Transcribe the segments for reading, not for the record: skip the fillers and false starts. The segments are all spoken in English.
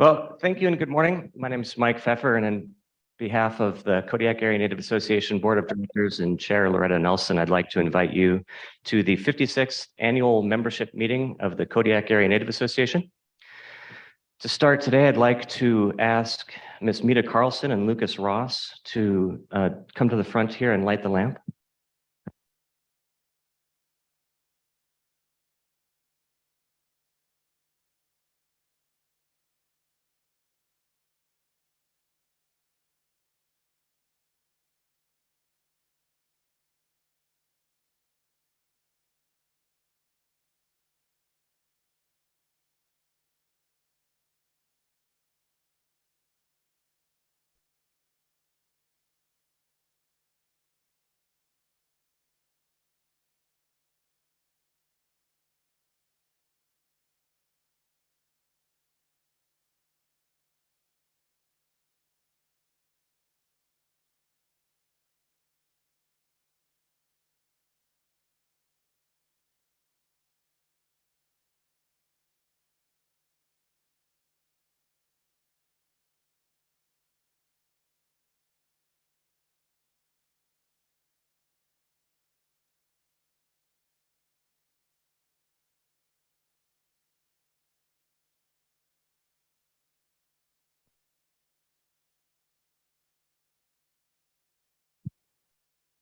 Well, thank you and good morning. My name is Mike Pfeffer, and on behalf of the Kodiak Area Native Association Board of Directors and Chair Loretta Nelson, I'd like to invite you to the 56th annual membership meeting of the Kodiak Area Native Association. To start today, I'd like to ask Ms. Mita Carlson and Lucas Ross to come to the front here and light the lamp.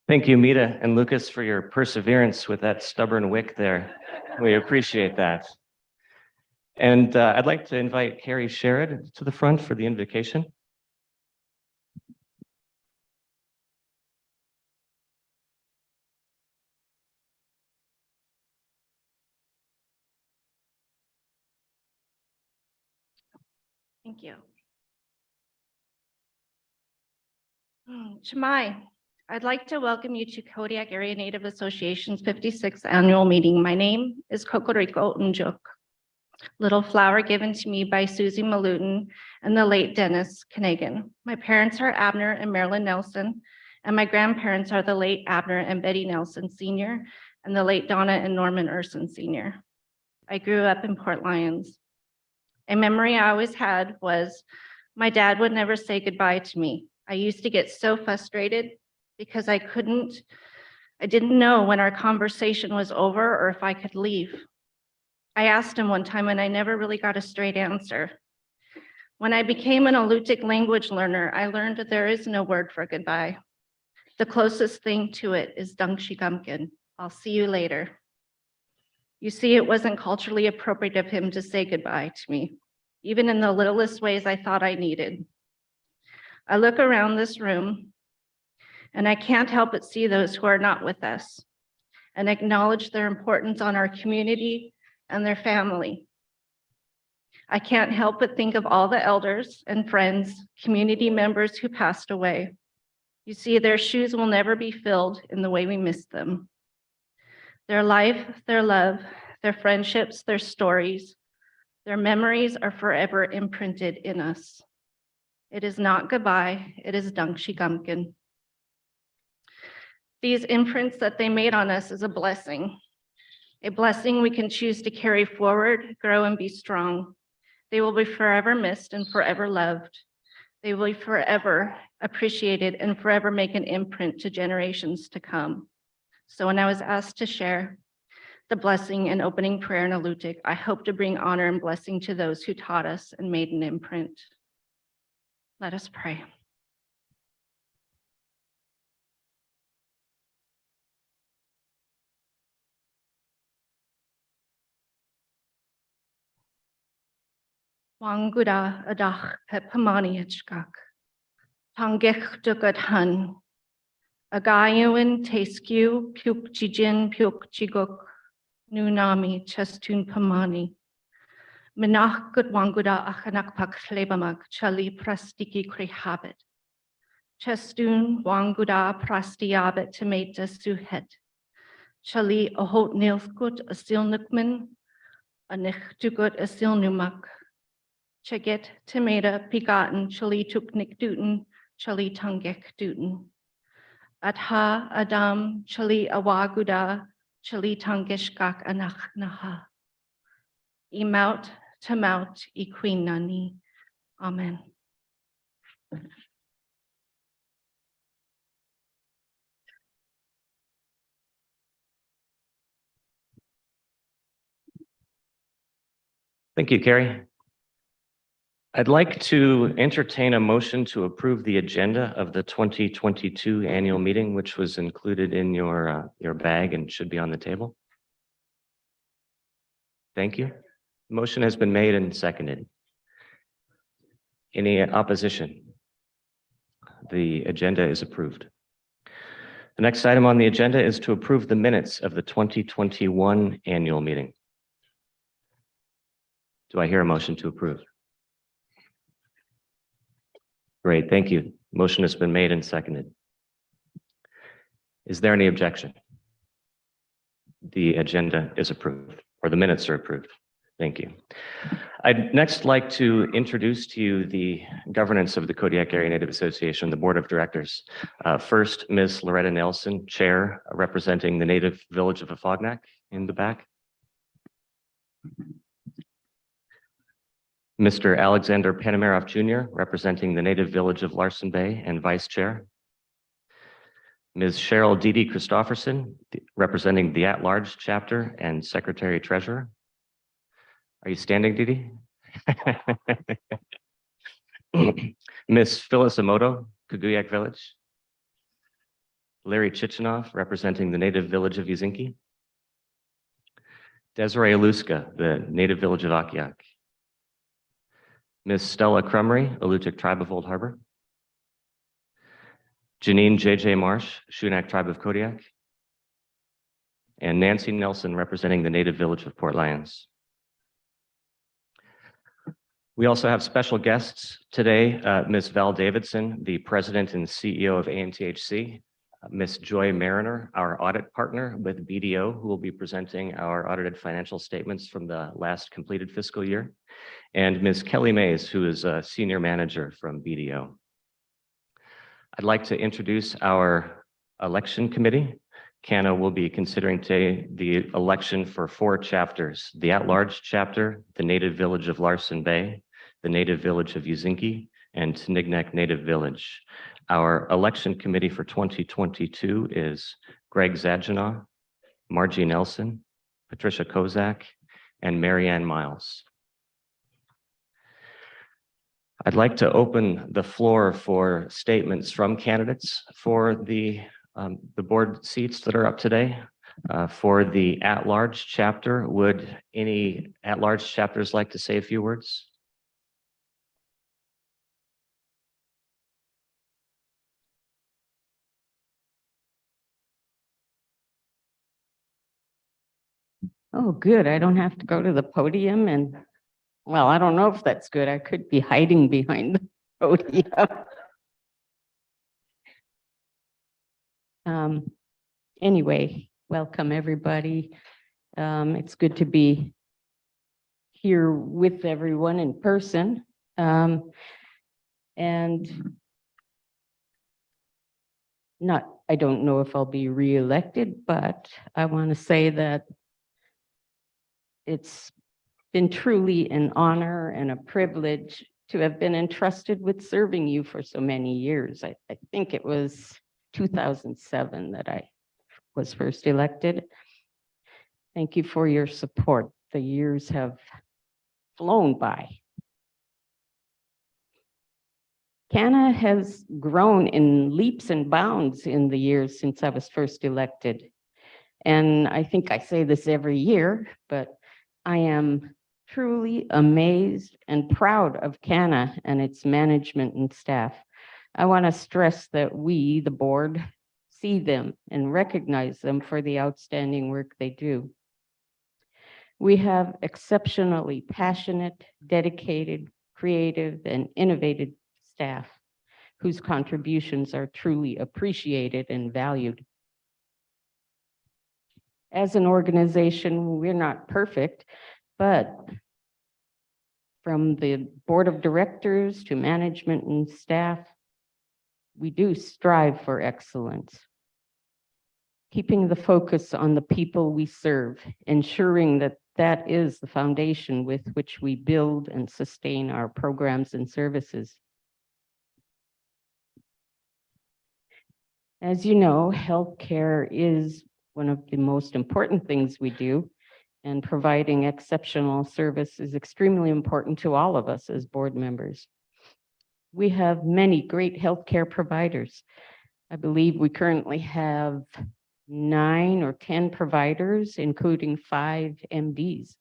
Thank you, Mita and Lucas, for your perseverance with that stubborn wick there. We appreciate that. And I'd like to invite Carrie Sherrod to the front for the invocation. Thank you. Chimai, I'd like to welcome you to Kodiak Area Native Association's 56th annual meeting. My name is Kokoriko Unjuk, little flower given to me by Susie Malutin and the late Dennis Kanagan. My parents are Abner and Marilyn Nelson, and my grandparents are the late Abner and Betty Nelson Sr. and the late Donna and Norman Urson Sr. I grew up in Port Lions. A memory I always had was my dad would never say goodbye to me. I used to get so frustrated because I didn't know when our conversation was over or if I could leave. I asked him one time and I never really got a straight answer. When I became an Alutiiq language learner, I learned that there is no word for goodbye. The closest thing to it is Dangshigumkin. I'll see you later. You see, it wasn't culturally appropriate of him to say goodbye to me, even in the littlest ways I thought I needed. I look around this room and I can't help but see those who are not with us and acknowledge their importance on our community and their family. I can't help but think of all the elders and friends, community members who passed away. You see, their shoes will never be filled in the way we miss them. Their life, their love, their friendships, their stories, their memories are forever imprinted in us. It is not goodbye, it is Dangshigumkin. These imprints that they made on us is a blessing we can choose to carry forward, grow, and be strong. They will be forever missed and forever loved. They will be forever appreciated and forever make an imprint to generations to come. So when I was asked to share the blessing and opening prayer in Alutiiq, I hope to bring honor and blessing to those who taught us and made an imprint. Let us pray. Wanguda adach pepamani achkak. Tangech dugat han. Agayuin tesku puk jijin puk jiguk. Nunami chestun pamani. Menach gut wanguda achanak pak lebamag chali prastiki krihabit. Chestun wanguda prastiabit tomata suhet. Chali ahot nilskut asil nukman. Anich dugut asil numak. Chaget tomata pigaten chali tuknik duten. Chali tungek duten. Adha adam chali awaguda. Chali tungishkak anach naha. Imout to mount equinani, Amen. Thank you, Carrie. I'd like to entertain a motion to approve the agenda of the 2022 annual meeting, which was included in your bag and should be on the table. Thank you. Motion has been made and seconded. Any opposition? The agenda is approved. The next item on the agenda is to approve the minutes of the 2021 annual meeting. Do I hear a motion to approve? Great, thank you. Motion has been made and seconded. Is there any objection? The agenda is approved, or the minutes are approved. Thank you. I'd next like to introduce to you the governance of the Kodiak Area Native Association, the Board of Directors. First, Ms. Loretta Nelson, Chair, representing the Native Village of Afognak in the back. Mr. Alexander Panamerov Jr., representing the Native Village of Larsen Bay and Vice Chair. Ms. Cheryl Dede Christofferson, representing the At-Large Chapter and Secretary Treasurer. Are you standing, Dede? Ms. Phyllis Emoto, Kodiak Village. Larry Chichinov, representing the Native Village of Yuzinki. Desiree Aluska, the Native Village of Akiak. Ms. Stella Crumry, Alutiiq Tribe of Old Harbor. Janine J.J. Marsh, Shunak Tribe of Kodiak. And Nancy Nelson, representing the Native Village of Port Lions. We also have special guests today, Ms. Val Davidson, the President and CEO of ANTHC, Ms. Joy Mariner, our audit partner with BDO, who will be presenting our audited financial statements from the last completed fiscal year, and Ms. Kelly Mays, who is a Senior Manager from BDO. I'd like to introduce our election committee. KANA will be considering today the election for 4 chapters: the At-Large Chapter, the Native Village of Larsen Bay, the Native Village of Yuzinki, and Tinignek Native Village. Our election committee for 2022 is Greg Zadjanaw, Margie Nelson, Patricia Kozak, and Marianne Miles. I'd like to open the floor for statements from candidates for the board seats that are up today. For the at-large chapter, would any at-large chapters like to say a few words? Oh, good. I don't have to go to the podium and, well, I don't know if that's good. I could be hiding behind the podium. Anyway, welcome everybody. It's good to be here with everyone in person. And I don't know if I'll be reelected, but I want to say that it's been truly an honor and a privilege to have been entrusted with serving you for so many years. I think it was 2007 that I was first elected. Thank you for your support. The years have flown by. KANA has grown in leaps and bounds in the years since I was first elected. And I think I say this every year, but I am truly amazed and proud of KANA and its management and staff. I want to stress that we, the board, see them and recognize them for the outstanding work they do. We have exceptionally passionate, dedicated, creative, and innovative staff whose contributions are truly appreciated and valued. As an organization, we're not perfect, but from the board of directors to management and staff, we do strive for excellence. Keeping the focus on the people we serve, ensuring that that is the foundation with which we build and sustain our programs and services. As you know, healthcare is one of the most important things we do, and providing exceptional service is extremely important to all of us as board members. We have many great healthcare providers. I believe we currently have 9 or 10 providers, including 5 MDs.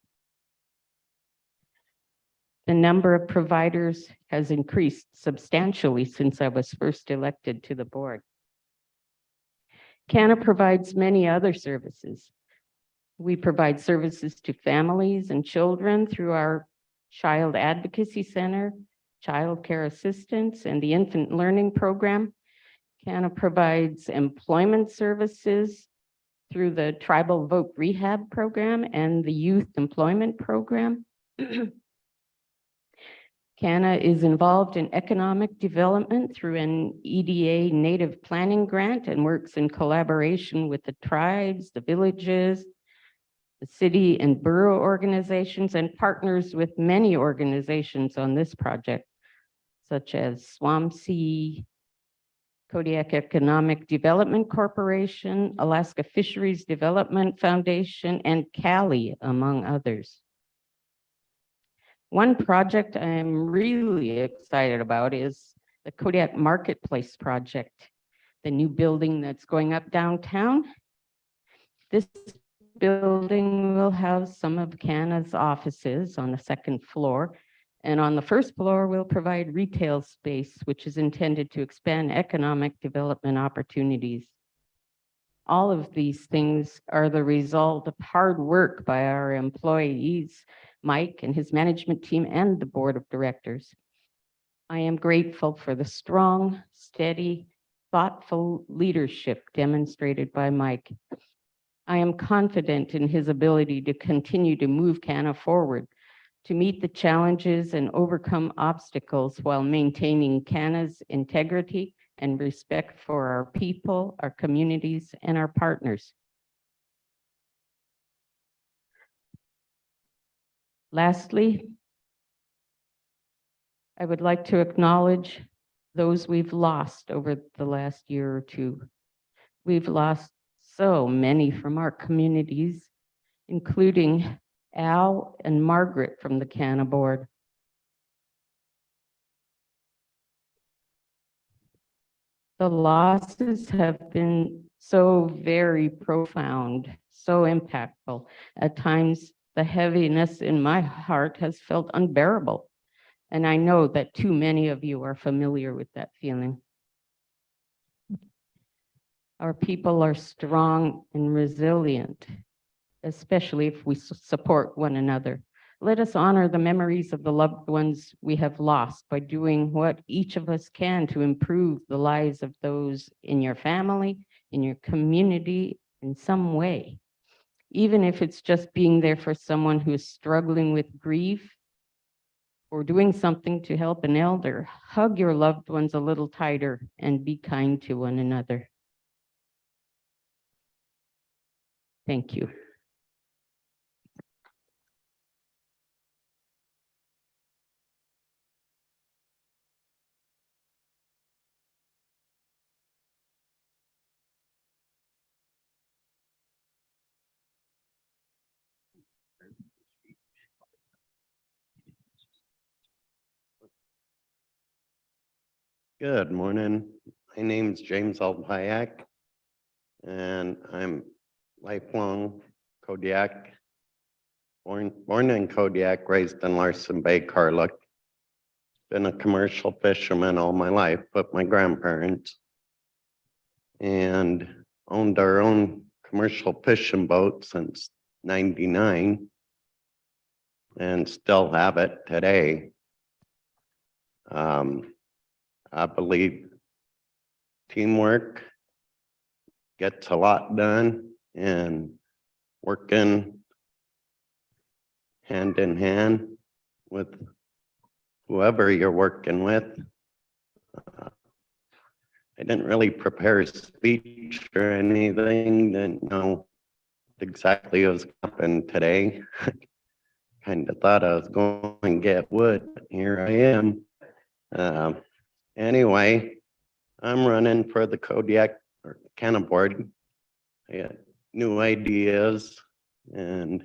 The number of providers has increased substantially since I was first elected to the board. KANA provides many other services. We provide services to families and children through our Child Advocacy Center, Child Care Assistance, and the Infant Learning Program. KANA provides employment services through the Tribal Voc Rehab Program and the Youth Employment Program. KANA is involved in economic development through an EDA Native Planning Grant and works in collaboration with the tribes, the villages, the city and borough organizations, and partners with many organizations on this project, such as SWAMC, Kodiak Economic Development Corporation, Alaska Fisheries Development Foundation, and CALI, among others. One project I'm really excited about is the Kodiak Marketplace project, the new building that's going up downtown. This building will have some of KANA's offices on the second floor, and on the first floor we'll provide retail space, which is intended to expand economic development opportunities. All of these things are the result of hard work by our employees, Mike and his management team, and the board of directors. I am grateful for the strong, steady, thoughtful leadership demonstrated by Mike. I am confident in his ability to continue to move KANA forward, to meet the challenges and overcome obstacles while maintaining KANA's integrity and respect for our people, our communities, and our partners. Lastly, I would like to acknowledge those we've lost over the last year or two. We've lost so many from our communities, including Al and Margaret from the KANA board. The losses have been so very profound, so impactful. At times, the heaviness in my heart has felt unbearable. And I know that too many of you are familiar with that feeling. Our people are strong and resilient, especially if we support one another. Let us honor the memories of the loved ones we have lost by doing what each of us can to improve the lives of those in your family, in your community, in some way. Even if it's just being there for someone who is struggling with grief or doing something to help an elder, hug your loved ones a little tighter and be kind to one another. Thank you. Good morning. My name's James Alpayak, and I'm lifelong Kodiak, born in Kodiak, raised in Larson Bay, Carluck. Been a commercial fisherman all my life, but my grandparents, and owned our own commercial fishing boat since '99, and still have it today. I believe teamwork gets a lot done, and working hand in hand with whoever you're working with. I didn't really prepare a speech or anything, didn't know exactly what was happening today. kind of thought I was going to get wood, but here I am. Anyway, I'm running for the Kodiak or KANA board. I got new ideas and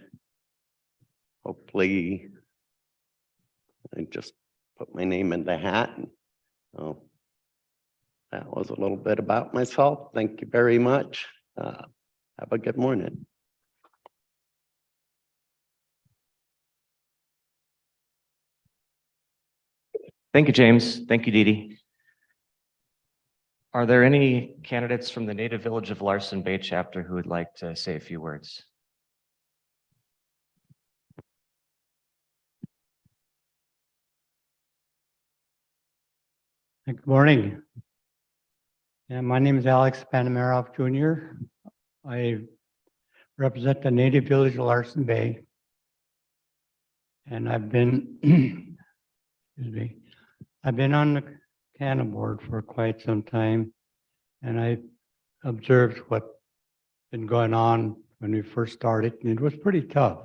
hopefully I just put my name in the hat. Oh, that was a little bit about myself. Thank you very much. Have a good morning. Thank you, James. Thank you, Dee Dee. Are there any candidates from the Native Village of Larson Bay chapter who would like to say a few words? Good morning. Yeah, my name is Alex Panamaroff Jr. I represent the Native Village of Larson Bay. And I've been, excuse me, I've been on the KANA board for quite some time. And I observed what's been going on when we first started, and it was pretty tough.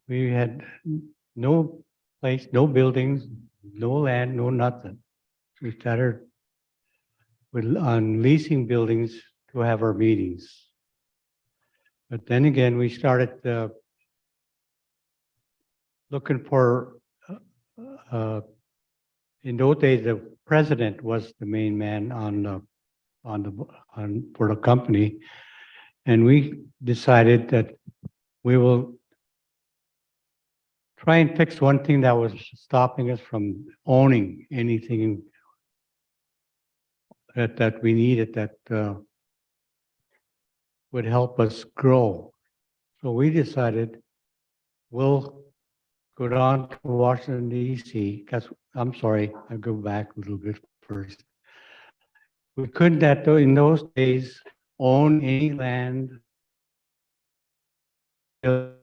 We had no place, no buildings, no land, no nothing. We started with on leasing buildings to have our meetings. But then again, we started looking for, in those days, the president was the main man for the company. And we decided that we will try and fix one thing that was stopping us from owning anything that we needed that would help us grow. So we decided we'll go down to Washington, D.C. because I'm sorry, I'll go back a little bit first. We couldn't in those days own any land. The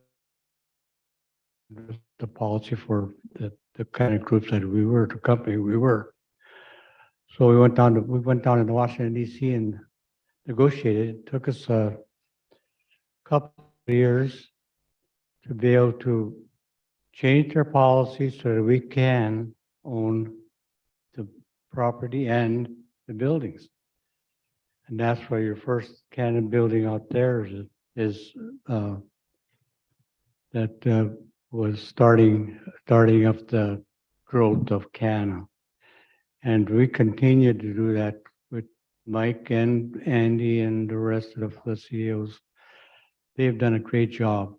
policy for the kind of groups that we were, the company we were. So we went down to Washington, D.C. and negotiated. It took us a couple of years to be able to change their policies so that we can own the property and the buildings. And that's why your first KANA building out there is that was starting up the growth of KANA. And we continue to do that with Mike and Andy and the rest of the CEOs. They've done a great job.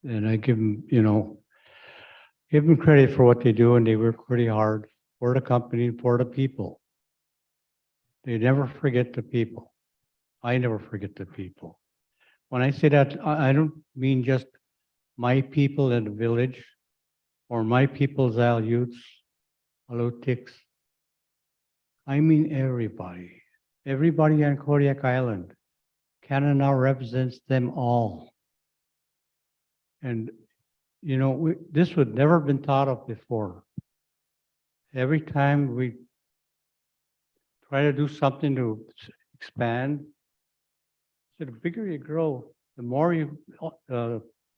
And I give them, give them credit for what they do, and they work pretty hard for the company and for the people. They never forget the people. I never forget the people. When I say that, I don't mean just my people in the village or my people's Aleuts, Alutics. I mean everybody. Everybody on Kodiak Island. KANA now represents them all. And, this would never been thought of before. Every time we try to do something to expand, so the bigger you grow, the more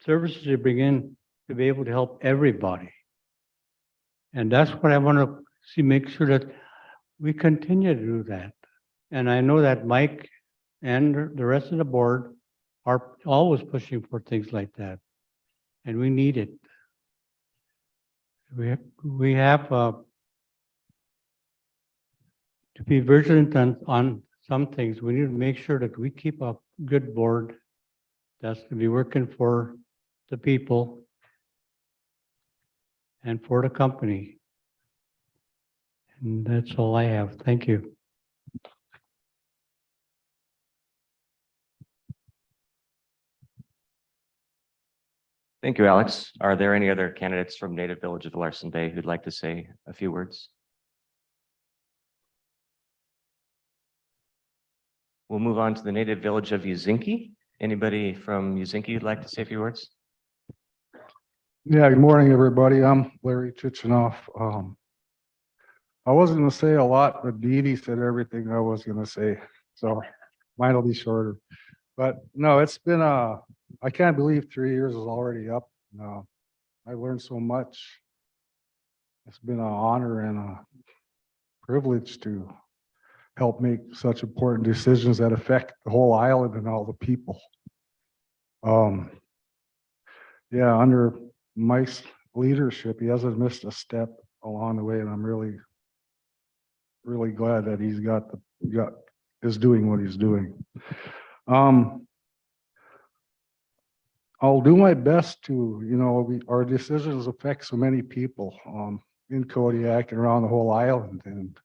services you bring in to be able to help everybody. And that's what I want to see, make sure that we continue to do that. And I know that Mike and the rest of the board are always pushing for things like that. And we need it. We have to be vigilant on some things. We need to make sure that we keep a good board that's to be working for the people and for the company. And that's all I have. Thank you. Thank you, Alex. Are there any other candidates from Native Village of Larson Bay who'd like to say a few words? We'll move on to the Native Village of Uzinki. Anybody from Uzinki who'd like to say a few words? Yeah, good morning, everybody. I'm Larry Chichinoff. I wasn't going to say a lot, but Dee Dee said everything I was going to say, so mine will be shorter. But no, it's been a I can't believe 3 years is already up. I learned so much. It's been an honor and a privilege to help make such important decisions that affect the whole island and all the people. Yeah, under Mike's leadership, he hasn't missed a step along the way, and I'm really, really glad that he's is doing what he's doing. I'll do my best to, our decisions affect so many people in Kodiak and around the whole island, and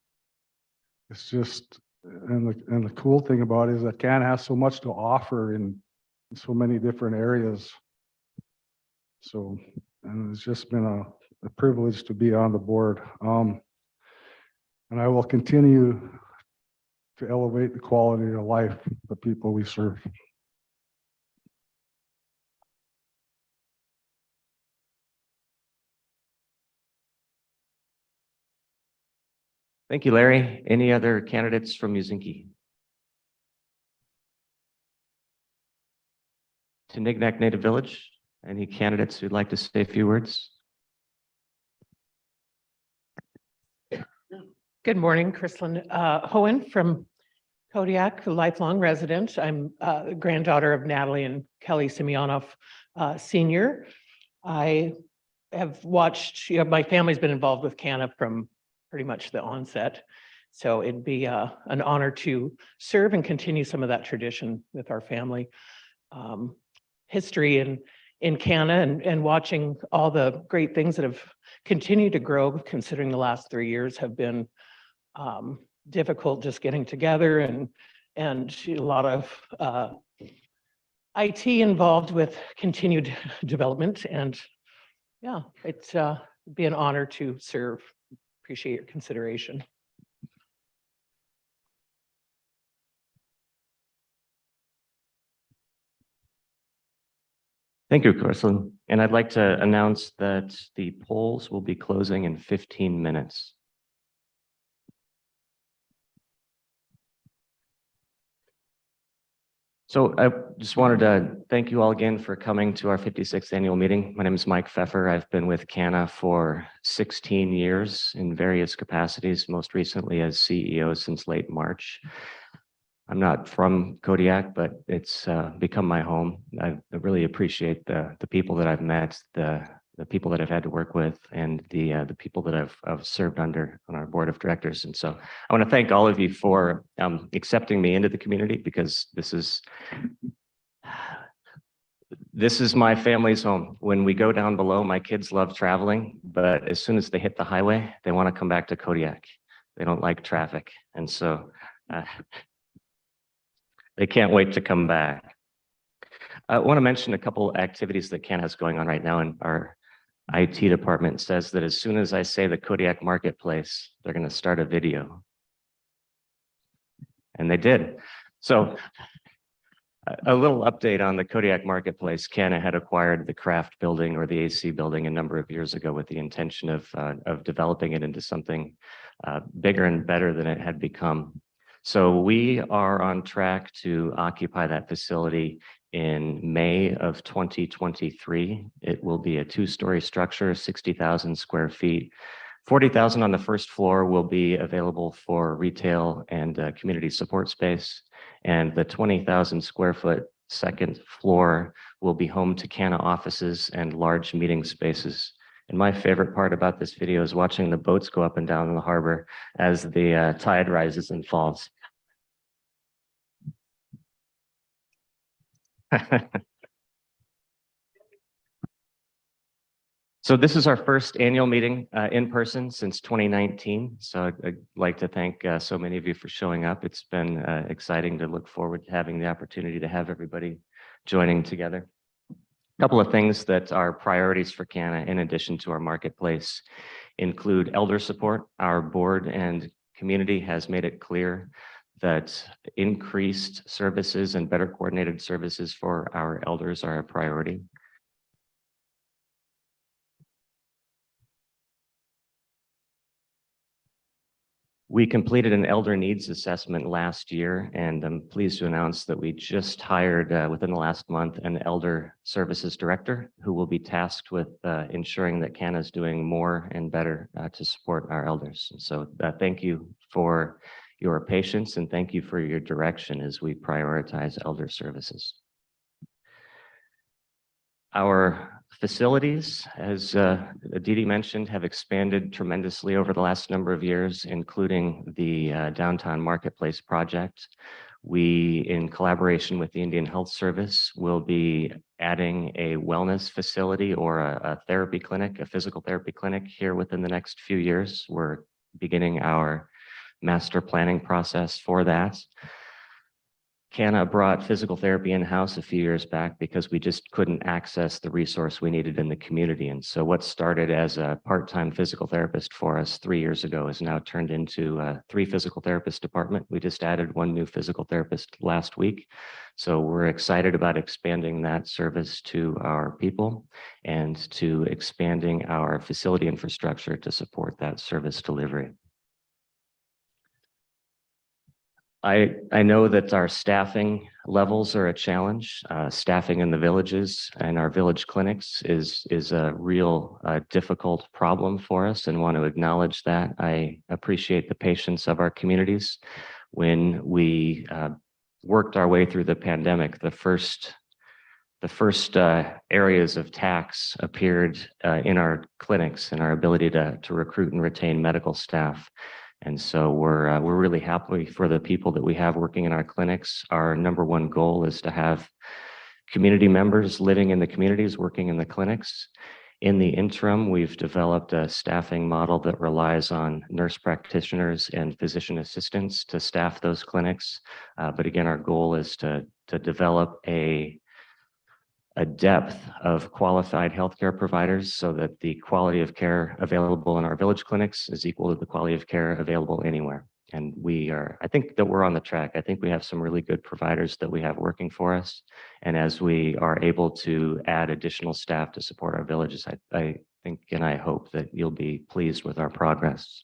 it's just, and the cool thing about it is that KANA has so much to offer in so many different areas. So, and it's just been a privilege to be on the board. And I will continue to elevate the quality of life of the people we serve. Thank you, Larry. Any other candidates from Muzinki? To Nignac Native Village, any candidates who'd like to say a few words? Good morning, Chrislyn Hohen from Kodiak, a lifelong resident. I'm the granddaughter of Natalie and Kelly Semyonoff Senior. I have watched, my family's been involved with KANA from pretty much the onset. So it'd be an honor to serve and continue some of that tradition with our family. History in KANA and watching all the great things that have continued to grow, considering the last 3 years have been difficult, just getting together and a lot of IT involved with continued development. And yeah, it's be an honor to serve. Appreciate your consideration. Thank you, Chrislyn. And I'd like to announce that the polls will be closing in 15 minutes. So I just wanted to thank you all again for coming to our 56th annual meeting. My name is Mike Pfeffer. I've been with KANA for 16 years in various capacities, most recently as CEO since late March. I'm not from Kodiak, but it's become my home. I really appreciate the people that I've met, the people that I've had to work with, and the people that I've served under on our board of directors. And so I want to thank all of you for accepting me into the community, because this is my family's home. When we go down below, my kids love traveling, but as soon as they hit the highway, they want to come back to Kodiak. They don't like traffic. And so they can't wait to come back. I want to mention a couple activities that KANA has going on right now, and our IT department says that as soon as I say the Kodiak Marketplace, they're going to start a video. And they did. So a little update on the Kodiak Marketplace. KANA had acquired the Craft building, or the AC building, a number of years ago with the intention of developing it into something bigger and better than it had become. So we are on track to occupy that facility in May of 2023. It will be a 2-story structure, 60,000 square feet. 40,000 on the first floor will be available for retail and community support space. And the 20,000 square foot second floor will be home to KANA offices and large meeting spaces. And my favorite part about this video is watching the boats go up and down in the harbor as the tide rises and falls. So this is our first annual meeting in person since 2019. So I'd like to thank so many of you for showing up. It's been exciting to look forward to having the opportunity to have everybody joining together. A couple of things that are priorities for KANA, in addition to our marketplace, include elder support. Our board and community has made it clear that increased services and better coordinated services for our elders are a priority. We completed an elder needs assessment last year, and I'm pleased to announce that we just hired within the last month an elder services director who will be tasked with ensuring that KANA is doing more and better to support our elders. And so thank you for your patience and thank you for your direction as we prioritize elder services. Our facilities, as Dee Dee mentioned, have expanded tremendously over the last number of years, including the Downtown Marketplace project. We, in collaboration with the Indian Health Service, will be adding a wellness facility or a therapy clinic, a physical therapy clinic here within the next few years. We're beginning our master planning process for that. KANA brought physical therapy in-house a few years back because we just couldn't access the resource we needed in the community. And so what started as a part-time physical therapist for us 3 years ago is now turned into a 3 physical therapist department. We just added 1 new physical therapist last week. So we're excited about expanding that service to our people and to expanding our facility infrastructure to support that service delivery. I know that our staffing levels are a challenge. Staffing in the villages and our village clinics is a real difficult problem for us and want to acknowledge that. I appreciate the patience of our communities. When we worked our way through the pandemic, the first areas of tax appeared in our clinics and our ability to recruit and retain medical staff. And so we're really happy for the people that we have working in our clinics. Our number 1 goal is to have community members living in the communities, working in the clinics. In the interim, we've developed a staffing model that relies on nurse practitioners and physician assistants to staff those clinics. But again, our goal is to develop a depth of qualified healthcare providers so that the quality of care available in our village clinics is equal to the quality of care available anywhere. And I think that we're on the track. I think we have some really good providers that we have working for us. And as we are able to add additional staff to support our villages, I think and I hope that you'll be pleased with our progress.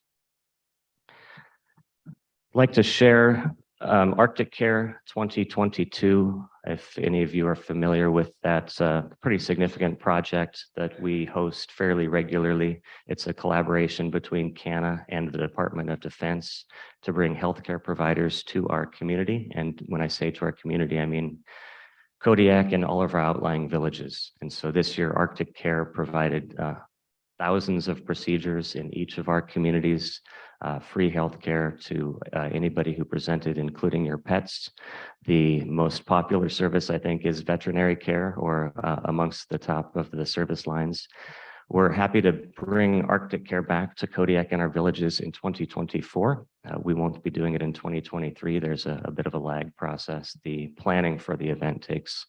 I'd like to share Arctic Care 2022, if any of you are familiar with that pretty significant project that we host fairly regularly. It's a collaboration between KANA and the Department of Defense to bring healthcare providers to our community. And when I say to our community, I mean Kodiak and all of our outlying villages. And so this year, Arctic Care provided thousands of procedures in each of our communities, free healthcare to anybody who presented, including your pets. The most popular service, I think, is veterinary care, or amongst the top of the service lines. We're happy to bring Arctic Care back to Kodiak and our villages in 2024. We won't be doing it in 2023. There's a bit of a lag process. The planning for the event takes,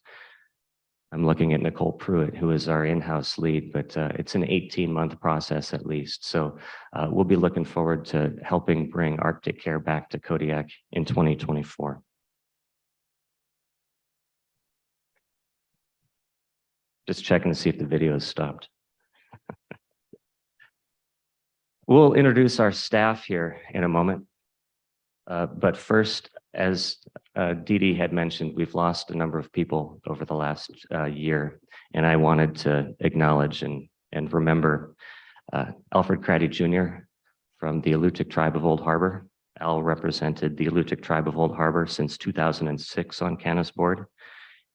I'm looking at Nicole Pruitt, who is our in-house lead, but it's an 18-month process at least. So we'll be looking forward to helping bring Arctic Care back to Kodiak in 2024. Just checking to see if the video has stopped. We'll introduce our staff here in a moment. But first, as Dee Dee had mentioned, we've lost a number of people over the last year, and I wanted to acknowledge and remember Alfred Craddy Jr. from the Alutiiq Tribe of Old Harbor. Al represented the Alutiiq Tribe of Old Harbor since 2006 on KANA's board.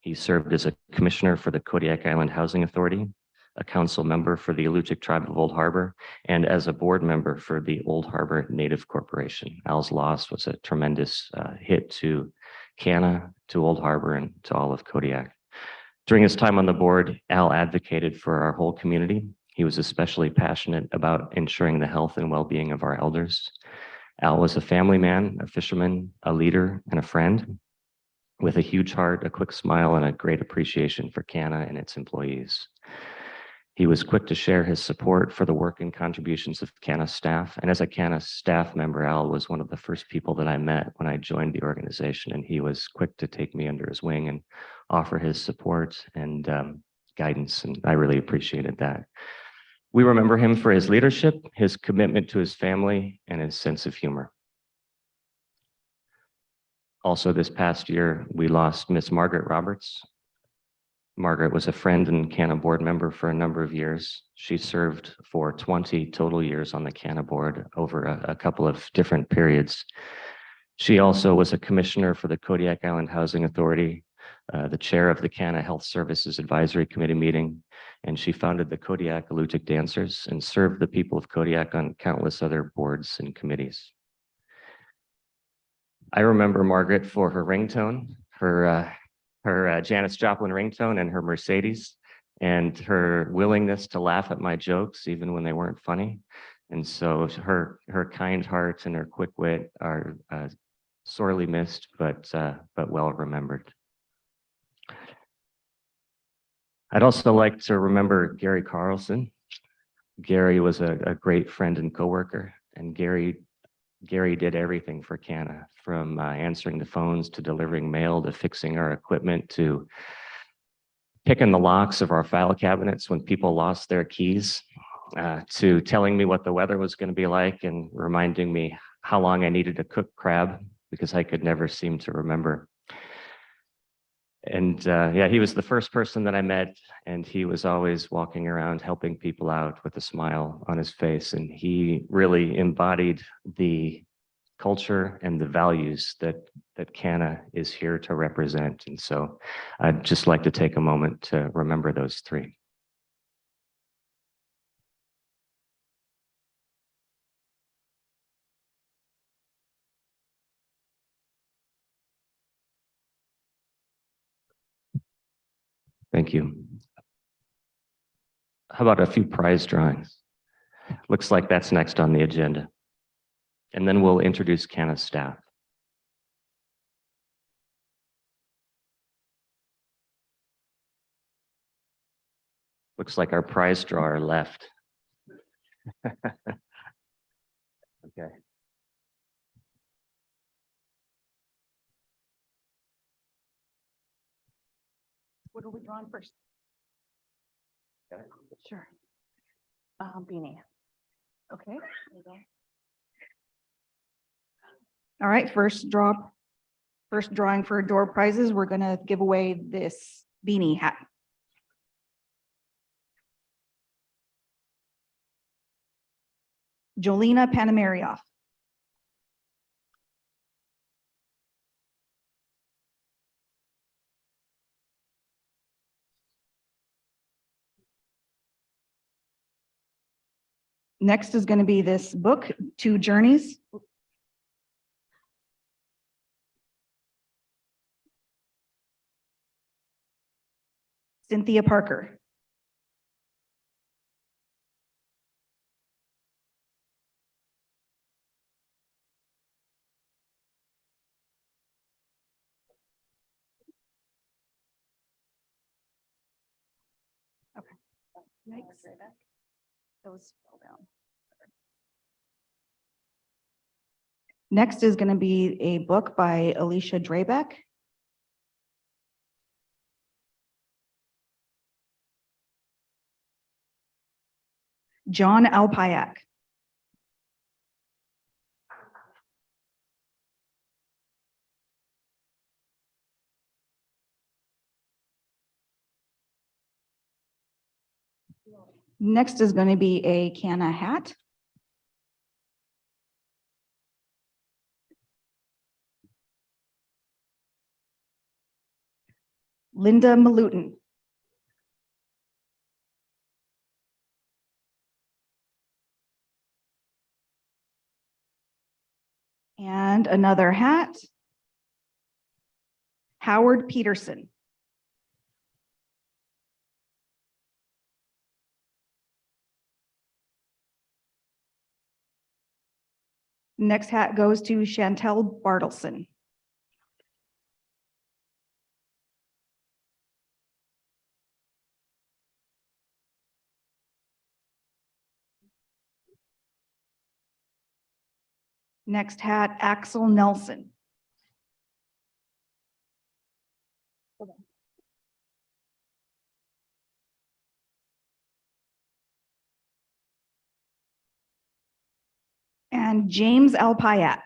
He served as a commissioner for the Kodiak Island Housing Authority, a council member for the Alutiiq Tribe of Old Harbor, and as a board member for the Old Harbor Native Corporation. Al's loss was a tremendous hit to KANA, to Old Harbor, and to all of Kodiak. During his time on the board, Al advocated for our whole community. He was especially passionate about ensuring the health and well-being of our elders. Al was a family man, a fisherman, a leader, and a friend with a huge heart, a quick smile, and a great appreciation for KANA and its employees. He was quick to share his support for the work and contributions of KANA staff. And as a KANA staff member, Al was one of the first people that I met when I joined the organization. And he was quick to take me under his wing and offer his support and guidance. And I really appreciated that. We remember him for his leadership, his commitment to his family, and his sense of humor. Also, this past year, we lost Miss Margaret Roberts. Margaret was a friend and KANA board member for a number of years. She served for 20 total years on the KANA board over a couple of different periods. She also was a commissioner for the Kodiak Island Housing Authority, the chair of the KANA Health Services Advisory Committee meeting, and she founded the Kodiak Alutiiq Dancers and served the people of Kodiak on countless other boards and committees. I remember Margaret for her ringtone, her Janis Joplin ringtone and her Mercedes, and her willingness to laugh at my jokes even when they weren't funny. And so her kind heart and her quick wit are sorely missed, but well remembered. I'd also like to remember Gary Carlson. Gary was a great friend and coworker, and Gary did everything for KANA, from answering the phones to delivering mail to fixing our equipment to picking the locks of our file cabinets when people lost their keys, to telling me what the weather was going to be like and reminding me how long I needed to cook crab because I could never seem to remember. And yeah, he was the first person that I met, and he was always walking around helping people out with a smile on his face. And he really embodied the culture and the values that KANA is here to represent. And so I'd just like to take a moment to remember those three. Thank you. How about a few prize drawings? Looks like that's next on the agenda. And then we'll introduce KANA's staff. Looks like our prize drawer left. Okay. What are we drawing first? Sure. Beanie. Okay. there you go. All right, first drawing for door prizes, we're gonna give away this beanie hat. Jolina Panamarioff. Next is going to be this book, Two Journeys. Cynthia Parker. Okay. Next. Those fell down. Next is going to be a book by Alicia Drabeck. John Alpayak. Next is going to be a KANA hat. Linda Malutin. And another hat. Howard Peterson. Next hat goes to Chantel Bartleson. Next hat, Axel Nelson. And James Alpayak.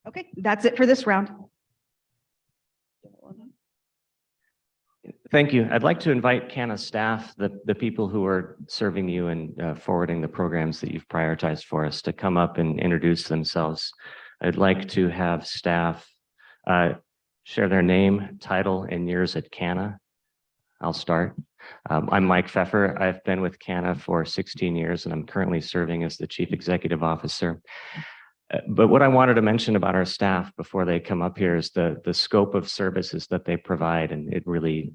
Okay, that's it for this round. Thank you. I'd like to invite KANA staff, the people who are serving you and forwarding the programs that you've prioritized for us to come up and introduce themselves. I'd like to have staff share their name, title, and years at KANA. I'll start. I'm Mike Pfeffer. I've been with KANA for 16 years, and I'm currently serving as the Chief Executive Officer. But what I wanted to mention about our staff before they come up here is the scope of services that they provide, and it really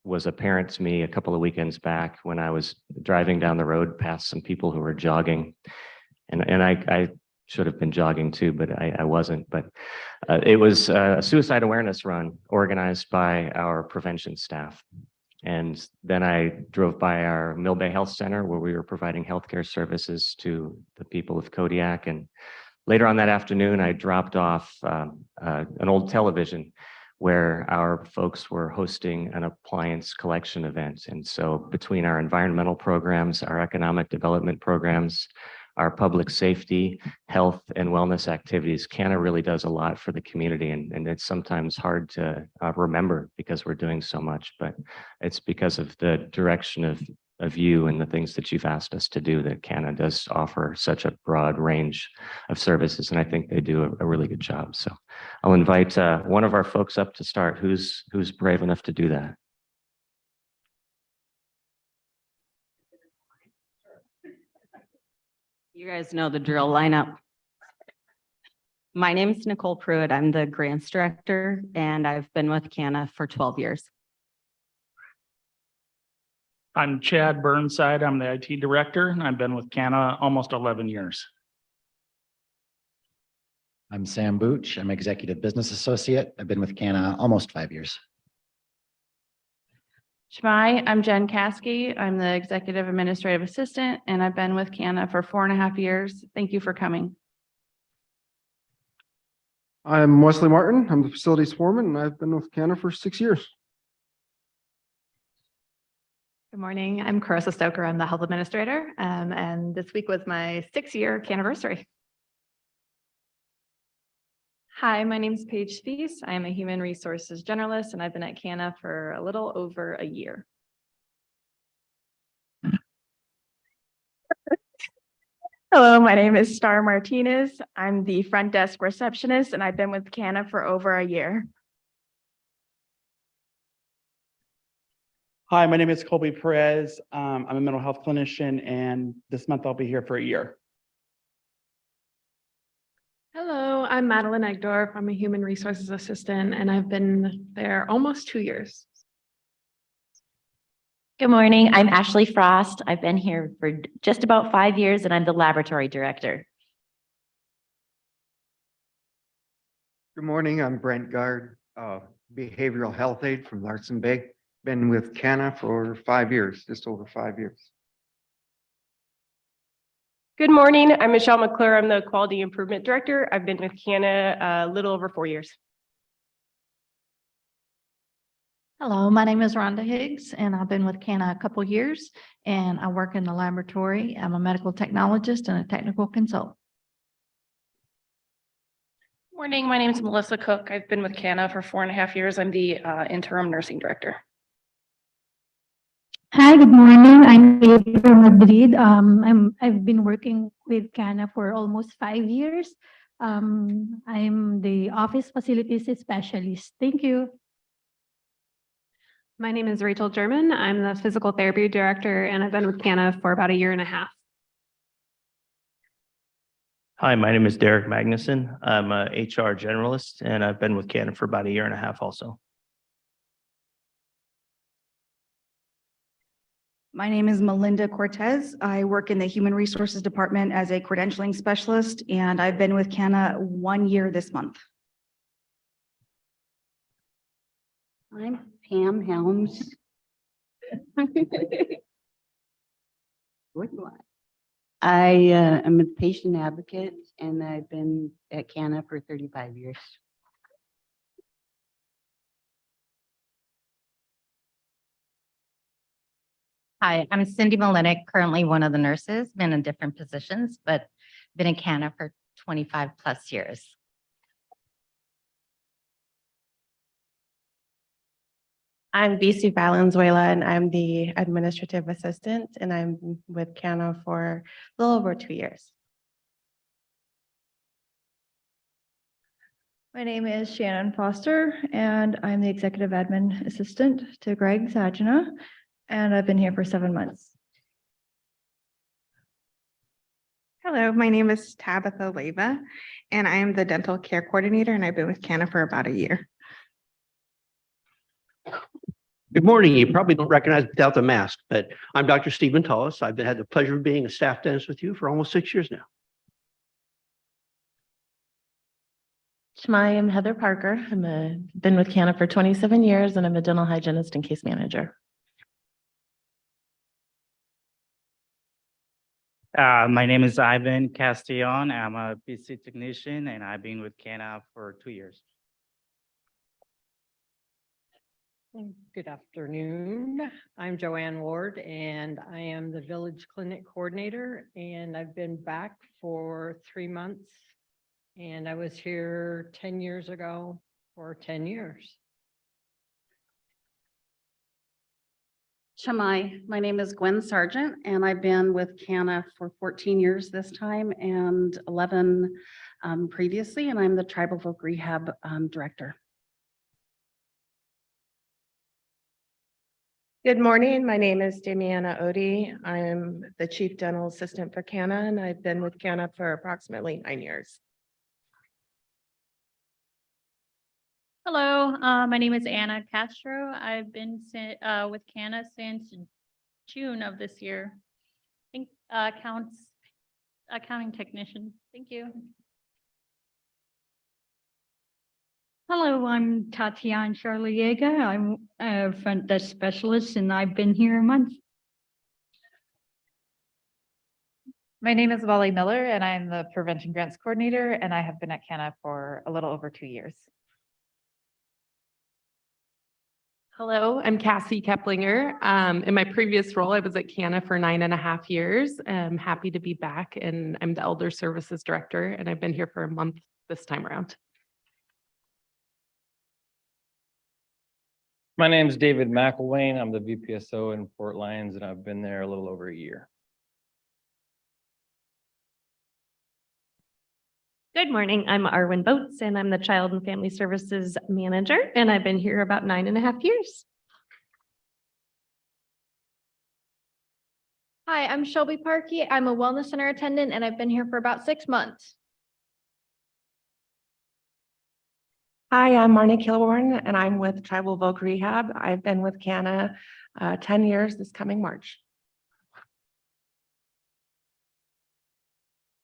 was apparent to me a couple of weekends back when I was driving down the road past some people who were jogging, and I should have been jogging too, but I wasn't. But it was a suicide awareness run organized by our prevention staff. And then I drove by our Mill Bay Health Center where we were providing healthcare services to the people of Kodiak. And later on that afternoon, I dropped off an old television where our folks were hosting an appliance collection event. And so between our environmental programs, our economic development programs, our public safety, health, and wellness activities, KANA really does a lot for the community. And it's sometimes hard to remember because we're doing so much, but it's because of the direction of you and the things that you've asked us to do that KANA does offer such a broad range of services. And I think they do a really good job. So I'll invite one of our folks up to start. Who's brave enough to do that? You guys know the drill lineup. My name is Nicole Pruitt. I'm the grants director, and I've been with KANA for 12 years. I'm Chad Burnside. I'm the IT director, and I've been with KANA almost 11 years. I'm Sam Booch. I'm Executive Business Associate. I've been with KANA almost 5 years. Shmai, I'm Jen Caskey. I'm the Executive Administrative Assistant, and I've been with KANA for 4.5 years. Thank you for coming. I'm Wesley Martin. I'm the facilities foreman, and I've been with KANA for 6 years. Good morning. I'm Carissa Stoker. I'm the health administrator, and this week was my 6-year anniversary. Hi, my name is Paige Thies. I am a human resources generalist, and I've been at KANA for a little over a year. Hello, my name is Star Martinez. I'm the front desk receptionist, and I've been with KANA for over a year. Hi, my name is Colby Perez. I'm a mental health clinician, and this month I'll be here for a year. Hello, I'm Madeline Egdorf. I'm a human resources assistant, and I've been there almost 2 years. Good morning. I'm Ashley Frost. I've been here for just about 5 years, and I'm the laboratory director. Good morning. I'm Brent Gard, behavioral health aide from Larson Bay. Been with KANA for 5 years, just over 5 years. Good morning. I'm Michelle McClure. I'm the Quality Improvement Director. I've been with KANA a little over 4 years. Hello, my name is Rhonda Higgs, and I've been with KANA a couple years, and I work in the laboratory. I'm a medical technologist and a technical consultant. Morning, my name is Melissa Cook. I've been with KANA for 4.5 years. I'm the interim nursing director. Hi, good morning. I'm David from Madrid. I've been working with KANA for almost 5 years. I'm the office facilities specialist. Thank you. My name is Rachel German. I'm the physical therapy director, and I've been with KANA for about 1.5 years. Hi, my name is Derek Magnuson. I'm a HR generalist, and I've been with KANA for about 1.5 years also. My name is Melinda Cortez. I work in the Human Resources Department as a credentialing specialist, and I've been with KANA 1 year this month. I'm Pam Helms. I am a patient advocate, and I've been at KANA for 35 years. Hi, I'm Cindy Molinek, currently one of the nurses, been in different positions, but been in KANA for 25+ years. I'm BC Valenzuela and I'm the administrative assistant and I'm with KANA for a little over 2 years. My name is Shannon Foster, and I'm the Executive Admin Assistant to Greg Sagina, and I've been here for 7 months. Hello, my name is Tabitha Leva, and I am the Dental Care Coordinator, and I've been with KANA for about a year. Good morning. You probably don't recognize me without the mask, but I'm Dr. Stephen Tullis. I've had the pleasure of being a staff dentist with you for almost 6 years now. I'm Heather Parker. Been with KANA for 27 years and I'm a dental hygienist and case manager. My name is Ivan Castillon. I'm a PC technician and I've been with KANA for 2 years. Good afternoon. I'm Joanne Ward and I am the Village Clinic Coordinator and I've been back for 3 months. And I was here 10 years ago for 10 years. Shamai, my name is Gwen Sargent and I've been with KANA for 14 years this time and 11 previously, and I'm the Tribal Folk Rehab Director. Good morning. My name is Damiana Odie. I'm the Chief Dental Assistant for KANA and I've been with KANA for approximately 9 years. Hello, my name is Anna Castro. I've been with KANA since June of this year. I think accounting technician. Thank you. Hello, I'm Tatiana Charliega. I'm a front desk specialist and I've been here a month. My name is Wally Miller and I'm the Prevention Grants Coordinator and I have been at KANA for a little over 2 years. Hello, I'm Cassie Keplinger. In my previous role, I was at KANA for 9.5 years. I'm happy to be back and I'm the Elder Services Director and I've been here for a month this time around. My name is David McElwain. I'm the VPSO in Fort Lyons and I've been there a little over a year. Good morning. I'm Arwen Boats and I'm the Child and Family Services Manager and I've been here about 9.5 years. Hi, I'm Shelby Parkey. I'm a Wellness Center attendant and I've been here for about 6 months. Hi, I'm Marnie Kilborn and I'm with Tribal Voc Rehab. I've been with KANA 10 years this coming March.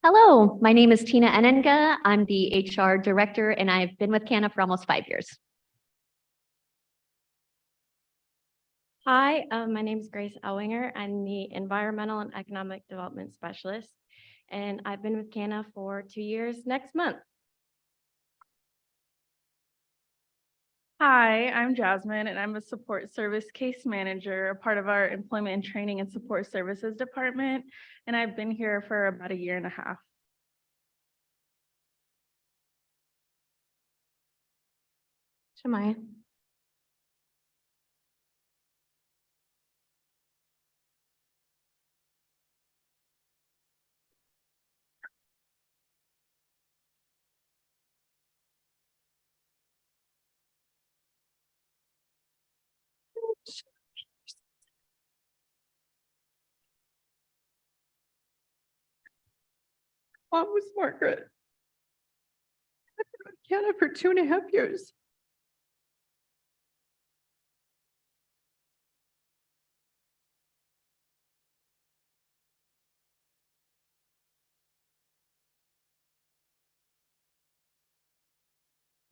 Hello, my name is Tina Enenga. I'm the HR Director and I've been with KANA for almost 5 years. Hi, my name is Grace Elwinger. I'm the Environmental and Economic Development Specialist, and I've been with KANA for 2 years next month. Hi, I'm Jasmine and I'm a support service case manager, a part of our employment and training and support services department. And I've been here for about 1.5 years. Shamaya. Mom was Margaret. I've been with KANA for 2.5 years.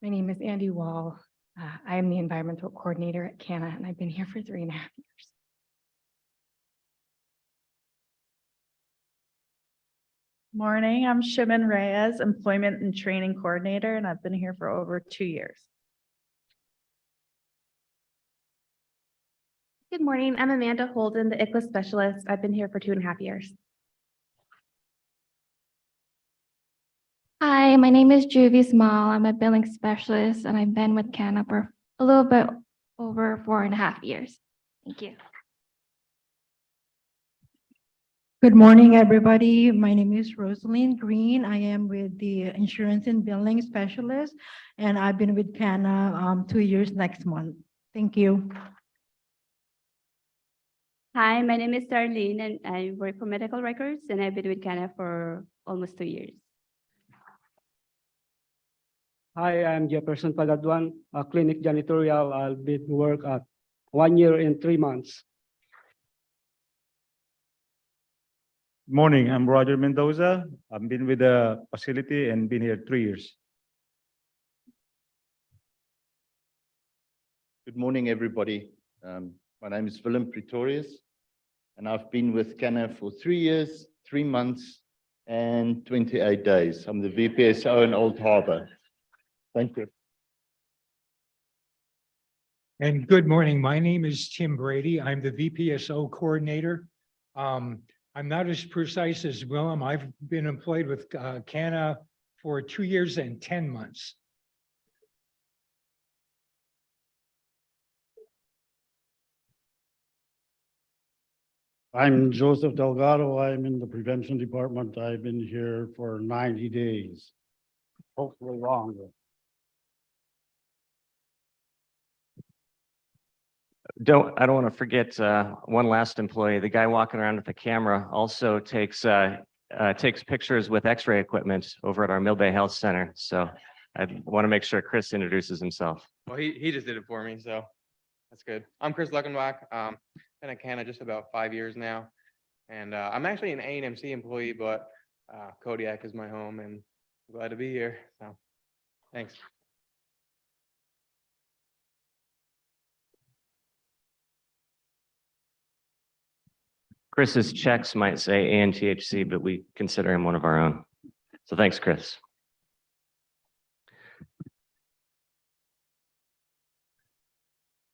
My name is Andy Wall. I am the Environmental Coordinator at KANA and I've been here for 3.5 years. Morning, I'm Shimon Reyes, Employment and Training Coordinator, and I've been here for over 2 years. Good morning. I'm Amanda Holden, the ICLA Specialist. I've been here for 2.5 years. Hi, my name is Juvie Small. I'm a billing specialist and I've been with KANA for a little bit over 4.5 years. Thank you. Good morning, everybody. My name is Rosaline Green. I am with the Insurance and Billing Specialist, and I've been with KANA 2 years next month. Thank you. Hi, my name is Darlene, and I work for medical records, and I've been with KANA for almost 2 years. Hi, I'm Jefferson Pagaduan, a clinic janitorial. I've been work at 1 year and 3 months. Morning, I'm Roger Mendoza. I've been with the facility and been here 3 years. Good morning, everybody. My name is Willem Pretorius, and I've been with KANA for 3 years, 3 months, and 28 days. I'm the VPSO in Old Harbor. Thank you. And good morning. My name is Tim Brady. I'm the VPSO coordinator. I'm not as precise as Willem. I've been employed with KANA for 2 years and 10 months. I'm Joseph Delgado. I'm in the prevention department. I've been here for 90 days, hopefully longer. I don't want to forget one last employee. The guy walking around with the camera also takes pictures with X-ray equipment over at our Mill Bay Health Center. So I want to make sure Chris introduces himself. Well, he just did it for me, so that's good. I'm Chris Luckenbach. Been at KANA just about 5 years now, and I'm actually an A&MC employee, but Kodiak is my home, and I'm glad to be here. So thanks. Chris's checks might say ANTHC, but we consider him one of our own. So thanks, Chris.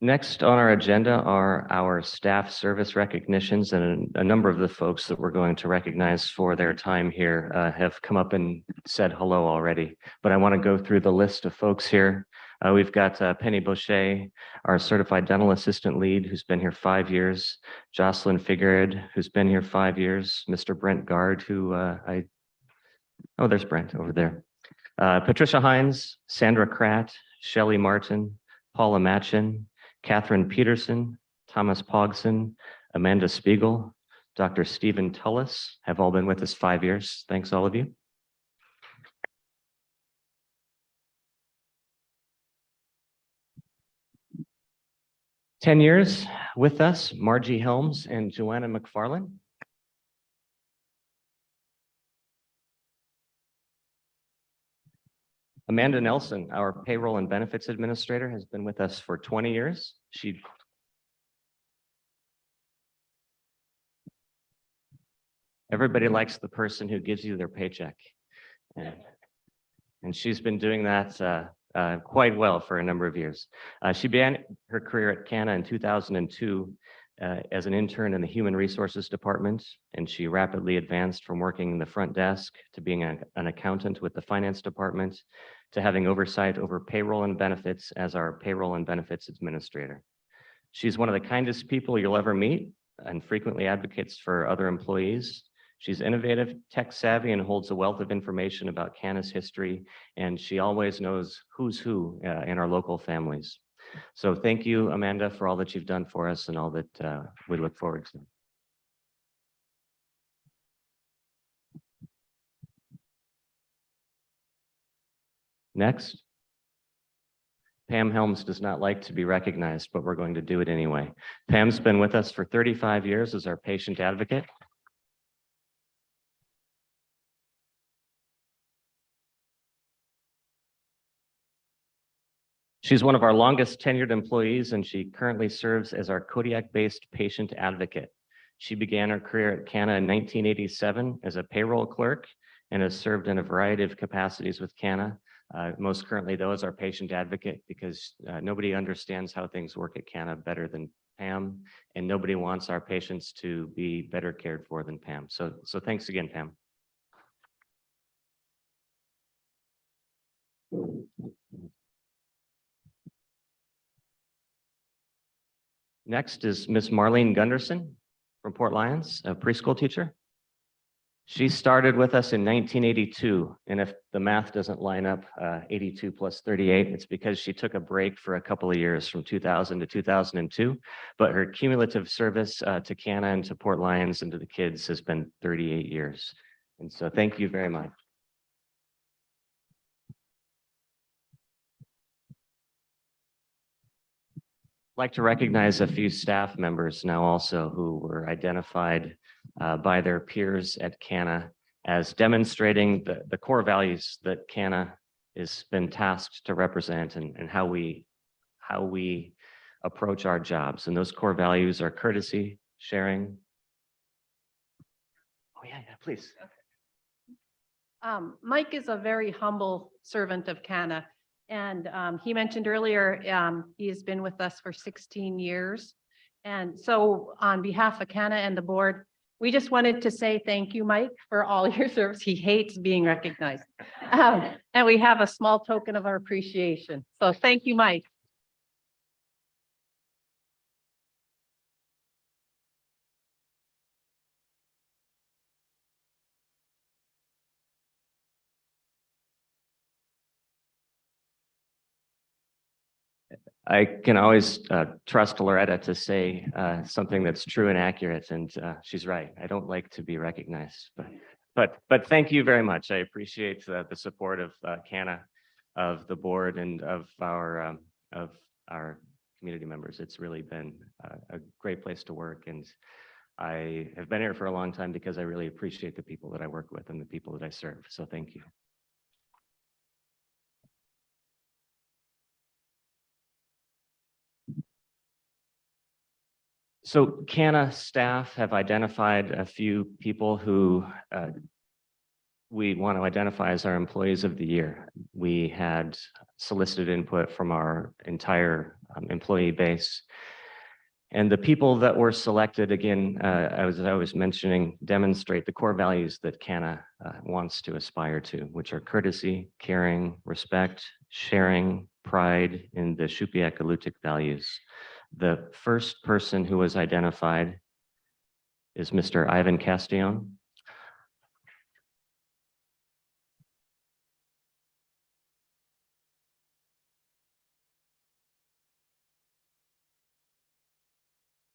Next on our agenda are our staff service recognitions, and a number of the folks that we're going to recognize for their time here have come up and said hello already. But I want to go through the list of folks here. We've got Penny Boucher, our certified dental assistant lead, who's been here 5 years. Jocelyn Figuered, who's been here 5 years. Mr. Brent Guard, who oh, there's Brent over there. Patricia Hines, Sandra Kratt, Shelley Martin, Paula Machin, Catherine Peterson, Thomas Pogson, Amanda Spiegel, Dr. Stephen Tullis have all been with us 5 years. Thanks, all of you. "10 years with us, Margie Helms and Joanna McFarland. Amanda Nelson, our payroll and benefits administrator, has been with us for 20 years. Everybody likes the person who gives you their paycheck. And she's been doing that quite well for a number of years. She began her career at KANA in 2002 as an intern in the Human Resources Department, and she rapidly advanced from working in the front desk to being an accountant with the Finance Department to having oversight over payroll and benefits as our payroll and benefits administrator. She's one of the kindest people you'll ever meet and frequently advocates for other employees. She's innovative, tech savvy, and holds a wealth of information about KANA's history, and she always knows who's who in our local families. So thank you, Amanda, for all that you've done for us and all that we look forward to. Next. Pam Helms does not like to be recognized, but we're going to do it anyway. Pam's been with us for 35 years as our patient advocate. She's one of our longest tenured employees, and she currently serves as our Kodiak-based patient advocate. She began her career at KANA in 1987 as a payroll clerk and has served in a variety of capacities with KANA. Most currently, though, as our patient advocate, because nobody understands how things work at KANA better than Pam, and nobody wants our patients to be better cared for than Pam. So thanks again, Pam. Next is Miss Marlene Gunderson from Port Lions, a preschool teacher. She started with us in 1982, and if the math doesn't line up, 82 plus 38, it's because she took a break for a couple of years from 2000 to 2002, but her cumulative service to KANA and to Port Lions and to the kids has been 38 years. And so thank you very much. I'd like to recognize a few staff members now also who were identified by their peers at KANA as demonstrating the core values that KANA has been tasked to represent and how we approach our jobs. And those core values are courtesy, sharing. Oh yeah, please. Mike is a very humble servant of KANA. And he mentioned earlier, he has been with us for 16 years. And so on behalf of KANA and the board, we just wanted to say thank you, Mike, for all your service. He hates being recognized. And we have a small token of our appreciation. So thank you, Mike. I can always trust Loretta to say something that's true and accurate, and she's right. I don't like to be recognized, but thank you very much. I appreciate the support of KANA, of the board, and of our community members. It's really been a great place to work, and I have been here for a long time because I really appreciate the people that I work with and the people that I serve. So thank you. So KANA staff have identified a few people who we want to identify as our employees of the year. We had solicited input from our entire employee base. And the people that were selected, again, as I was mentioning, demonstrate the core values that KANA wants to aspire to, which are courtesy, caring, respect, sharing, pride, and the Shupiak-Alutiiq values. The first person who was identified is Mr. Ivan Castillon.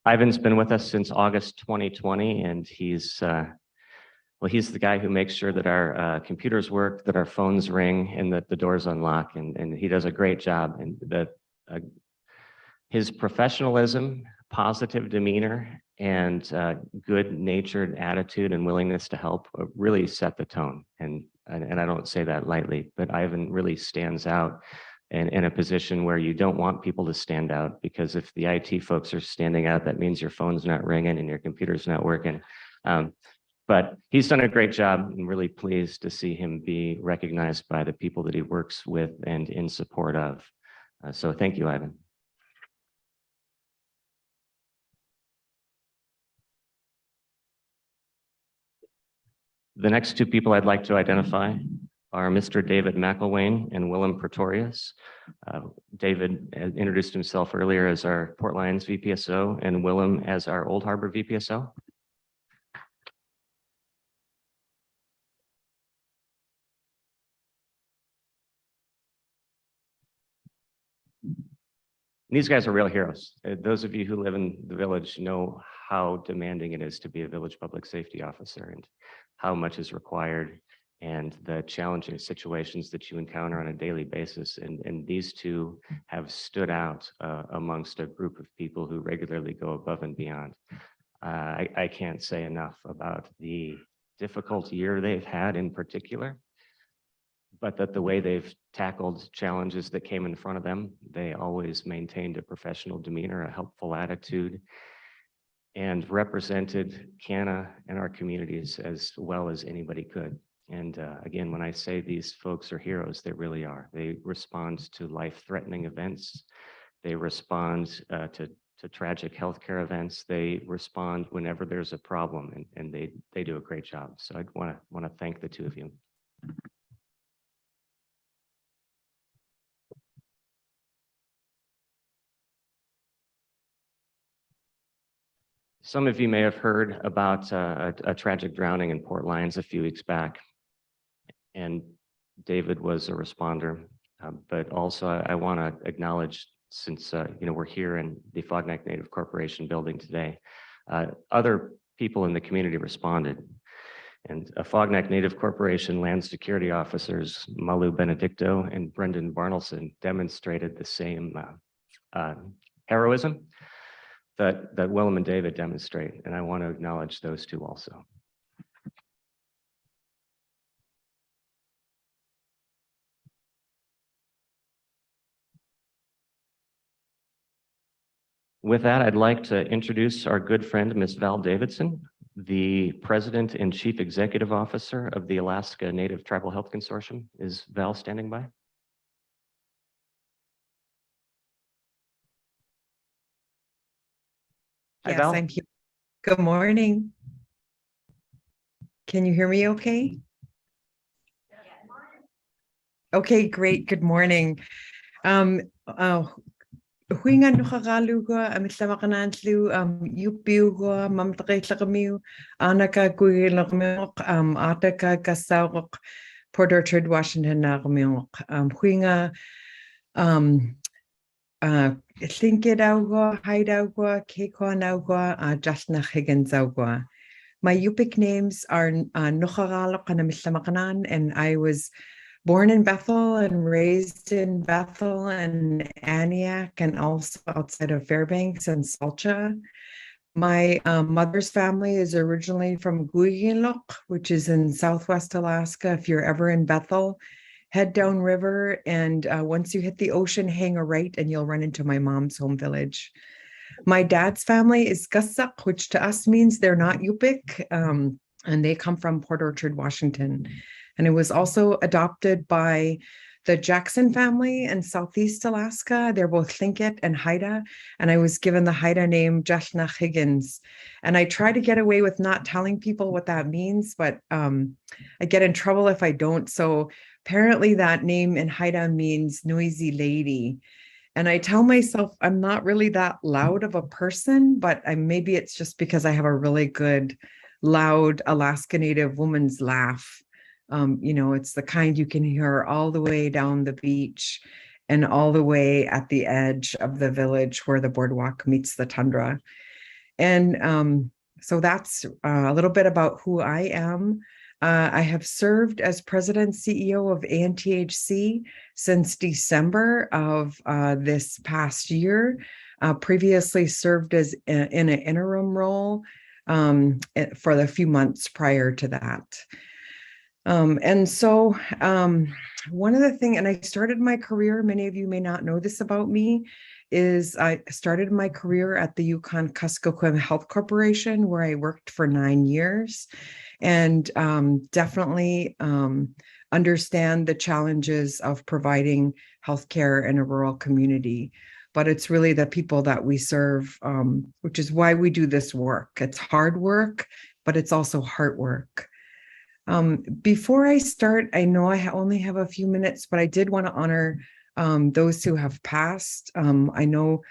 Ivan's been with us since August 2020, and he's the guy who makes sure that our computers work, that our phones ring, and that the doors unlock, and he does a great job. And his professionalism, positive demeanor, and good-natured attitude and willingness to help really set the tone. And I don't say that lightly, but Ivan really stands out in a position where you don't want people to stand out, because if the IT folks are standing out, that means your phone's not ringing and your computer's not working. But he's done a great job. I'm really pleased to see him be recognized by the people that he works with and in support of. So thank you, Ivan. The next two people I'd like to identify are Mr. David McElwain and Willem Pretorius. David introduced himself earlier as our Port Lions VPSO and Willem as our Old Harbor VPSO. These guys are real heroes. Those of you who live in the village know how demanding it is to be a village public safety officer and how much is required and the challenging situations that you encounter on a daily basis. And these two have stood out amongst a group of people who regularly go above and beyond. I can't say enough about the difficult year they've had in particular, but that the way they've tackled challenges that came in front of them, they always maintained a professional demeanor, a helpful attitude, and represented KANA and our communities as well as anybody could. And again, when I say these folks are heroes, they really are. They respond to life-threatening events. They respond to tragic healthcare events. They respond whenever there's a problem, and they do a great job. So I want to thank the two of you. Some of you may have heard about a tragic drowning in Port Lions a few weeks back. And David was a responder. But also I want to acknowledge, since we're here in the Fognak Native Corporation building today, other people in the community responded. And Fognak Native Corporation land security officers, Malu Benedicto and Brendan Barnelson, demonstrated the same heroism that Willem and David demonstrate. And I want to acknowledge those two also. With that, I'd like to introduce our good friend, Ms. Val Davidson, the President and Chief Executive Officer of the Alaska Native Tribal Health Consortium. Is Val standing by? Hi, Yes, Val. I'm here. Good morning. Can you hear me okay? Okay, great. Good morning. Huinga nukagaluga, amitlamakanantlu, yupiuga, mamtakaitlakamiu, anaka kuilakmiok, ataka kasauk, Port Orchard, Washington, nakamiok, huinga, Tlinkidauga, Haidauga, Kekoanauga, Jasna Higgins-augua. My Yupik names are Nuchagalok and Amitlamacanan, and I was born in Bethel and raised in Bethel and Aniak, and also outside of Fairbanks and Salcha. My mother's family is originally from Guyinlok, which is in Southwest Alaska. If you're ever in Bethel, head downriver, and once you hit the ocean, hang a right and you'll run into my mom's home village. My dad's family is Gussak, which to us means they're not Yupik, and they come from Port Orchard, Washington. And it was also adopted by the Jackson family in Southeast Alaska. They're both Tlingit and Haida, and I was given the Haida name Jasna Higgins. And I try to get away with not telling people what that means, but I get in trouble if I don't. So apparently that name in Haida means noisy lady. And I tell myself I'm not really that loud of a person, but maybe it's just because I have a really good, loud Alaska Native woman's laugh. It's the kind you can hear all the way down the beach and all the way at the edge of the village where the boardwalk meets the tundra. And so that's a little bit about who I am. I have served as president CEO of ANTHC since December of this past year. Previously served as in an interim role for the few months prior to that. And so one of the things, and I started my career, many of you may not know this about me, is I started my career at the Yukon-Kuskokwim Health Corporation, where I worked for 9 years, and definitely understand the challenges of providing healthcare in a rural community. But it's really the people that we serve, which is why we do this work. It's hard work, but it's also heart work. Before I start, I know I only have a few minutes, but I did want to honor those who have passed. I know,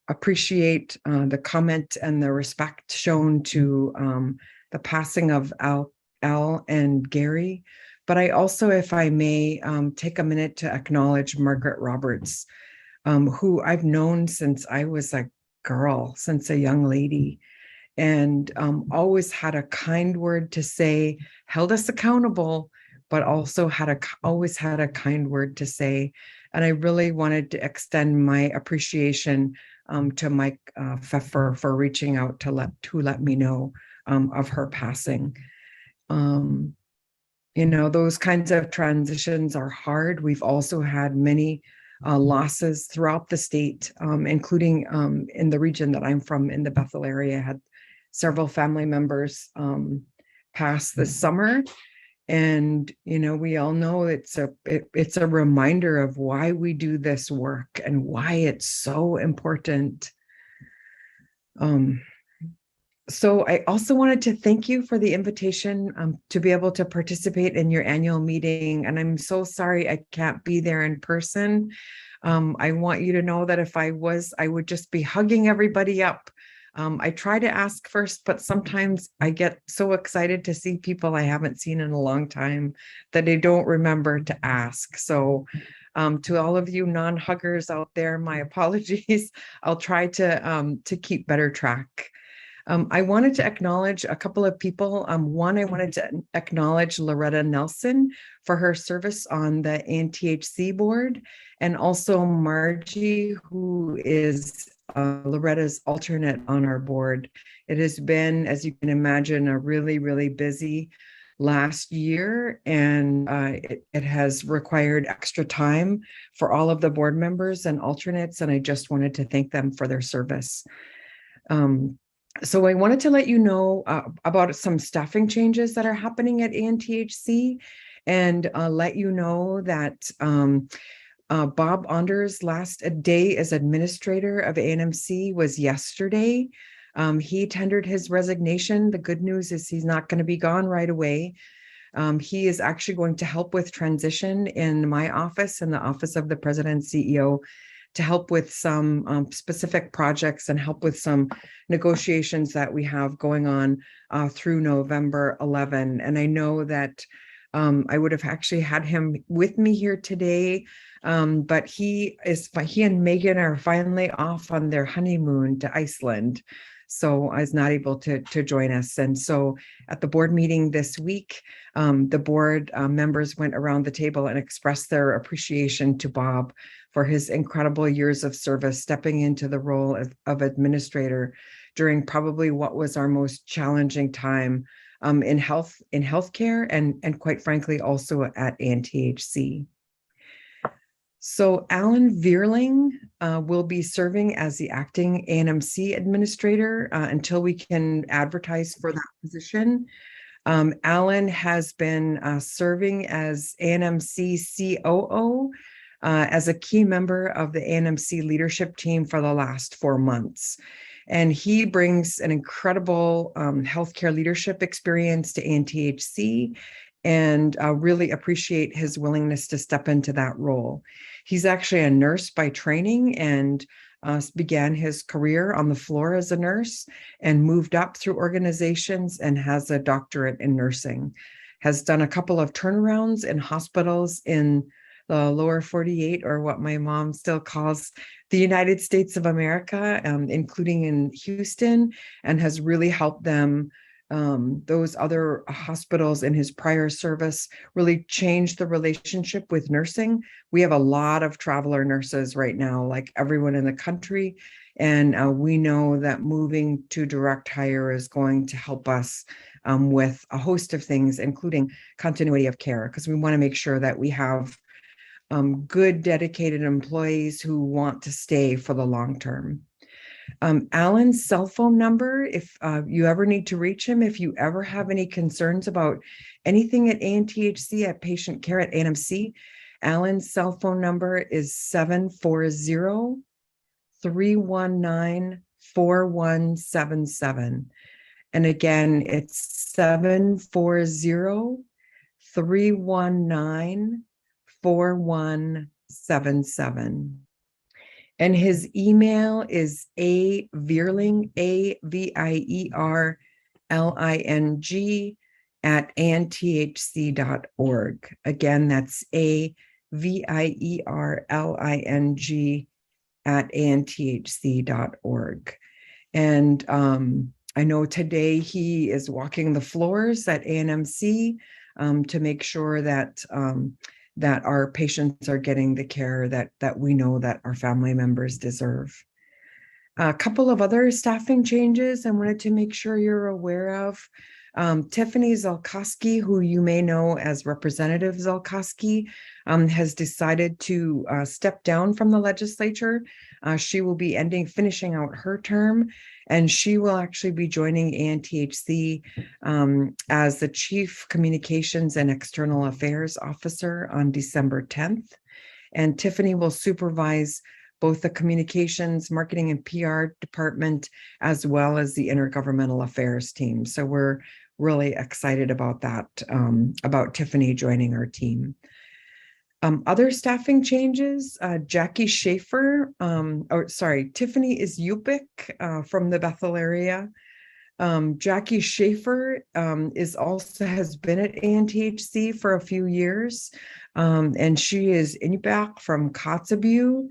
appreciate the comment and the respect shown to the passing of Al and Gary. But I also, if I may, take a minute to acknowledge Margaret Roberts, who I've known since I was a girl, since a young lady. And always had a kind word to say, held us accountable, but also always had a kind word to say. And I really wanted to extend my appreciation to Mike Pfeffer for reaching out to let me know of her passing. Those kinds of transitions are hard. We've also had many losses throughout the state, including in the region that I'm from, in the Bethel area, had several family members pass this summer. And, we all know it's a reminder of why we do this work and why it's so important. So I also wanted to thank you for the invitation to be able to participate in your annual meeting. And I'm so sorry I can't be there in person. I want you to know that if I was, I would just be hugging everybody up I try to ask first, but sometimes I get so excited to see people I haven't seen in a long time that I don't remember to ask. So to all of you non-huggers out there, my apologies. I'll try to keep better track. I wanted to acknowledge a couple of people. One, I wanted to acknowledge Loretta Nelson for her service on the ANTHC board, and also Margie, who is Loretta's alternate on our board. It has been, as you can imagine, a really, really busy last year, and it has required extra time for all of the board members and alternates, and I just wanted to thank them for their service. So I wanted to let you know about some staffing changes that are happening at ANTHC, and let you know that Bob Onder's last day as administrator of ANMC was yesterday. He tendered his resignation. The good news is he's not going to be gone right away. He is actually going to help with transition in my office, in the office of the president and CEO, to help with some specific projects and help with some negotiations that we have going on through November 11. And I know that I would have actually had him with me here today, but he and Megan are finally off on their honeymoon to Iceland. So I was not able to join us. And so at the board meeting this week, the board members went around the table and expressed their appreciation to Bob for his incredible years of service, stepping into the role of administrator during probably what was our most challenging time in healthcare, and quite frankly, also at ANTHC. So Alan Vierling will be serving as the acting ANMC administrator until we can advertise for that position. Alan has been serving as ANMC COO as a key member of the ANMC leadership team for the last 4 months. And he brings an incredible healthcare leadership experience to ANTHC, and really appreciate his willingness to step into that role. He's actually a nurse by training, and began his career on the floor as a nurse and moved up through organizations and has a doctorate in nursing. Has done a couple of turnarounds in hospitals in the lower 48, or what my mom still calls the United States of America, including in Houston, and has really helped them, those other hospitals in his prior service, really change the relationship with nursing. We have a lot of traveler nurses right now, like everyone in the country. And we know that moving to direct hire is going to help us with a host of things, including continuity of care, because we want to make sure that we have good, dedicated employees who want to stay for the long term. Alan's cell phone number, if you ever need to reach him, if you ever have any concerns about anything at ANTHC, at patient care at ANMC, Alan's cell phone number is 740-319-4177. And again, it's 740-319-4177. And his email is avierling, AVIERLING @anthc.org. Again, that's AVIERLING @anthc.org. And I know today he is walking the floors at ANMC to make sure that that our patients are getting the care that we know that our family members deserve. A couple of other staffing changes I wanted to make sure you're aware of. Tiffany Zolkowski, who you may know as Representative Zolkowski, has decided to step down from the legislature. She will be finishing out her term, and she will actually be joining ANTHC as the Chief Communications and External Affairs Officer on December 10th. And Tiffany will supervise both the communications, marketing, and PR department, as well as the intergovernmental affairs team. So we're really excited about that, about Tiffany joining our team. Other staffing changes, Jackie Schaefer, Tiffany is Yupik from the Bethel area. Jackie Schaefer has been at ANTHC for a few years, and she is back from Kotzebue,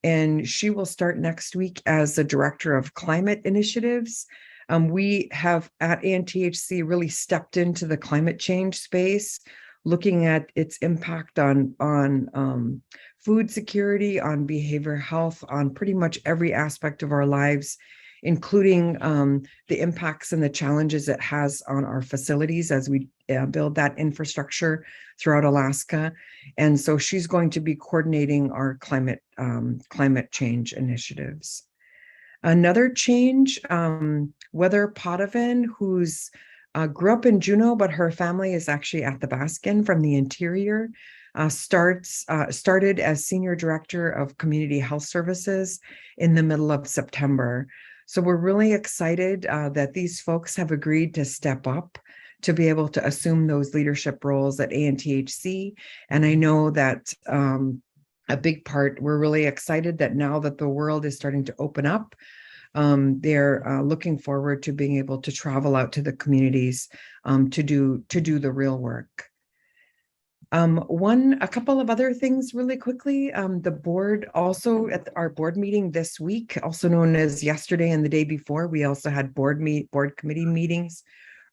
and she will start next week as the Director of Climate Initiatives. We have at ANTHC really stepped into the climate change space, looking at its impact on food security, on behavioral health, on pretty much every aspect of our lives, including the impacts and the challenges it has on our facilities as we build that infrastructure throughout Alaska. And so she's going to be coordinating our climate change initiatives. Another change, Weather Potovan, who's grew up in Juneau, but her family is actually at the Baskin from the interior, started as Senior Director of Community Health Services in the middle of September. So we're really excited that these folks have agreed to step up to be able to assume those leadership roles at ANTHC. And I know that a big part, we're really excited that now that the world is starting to open up, they're looking forward to being able to travel out to the communities to do the real work. A couple of other things really quickly. The board also at our board meeting this week, also known as yesterday and the day before, we also had board committee meetings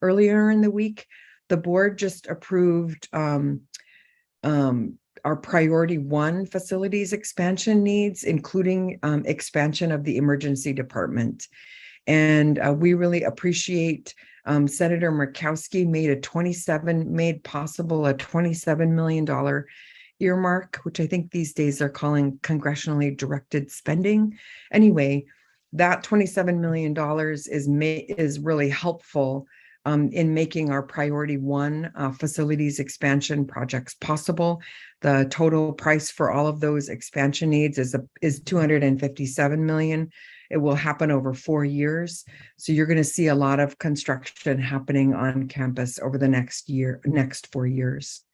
earlier in the week. The board just approved our priority 1 facilities expansion needs, including expansion of the emergency department. And we really appreciate Senator Murkowski made possible a $27 million earmark, which I think these days they're calling congressionally directed spending. Anyway, that $27 million is really helpful in making our priority 1 facilities expansion projects possible. The total price for all of those expansion needs is $257 million. It will happen over 4 years. So you're going to see a lot of construction happening on campus over the next 4 years.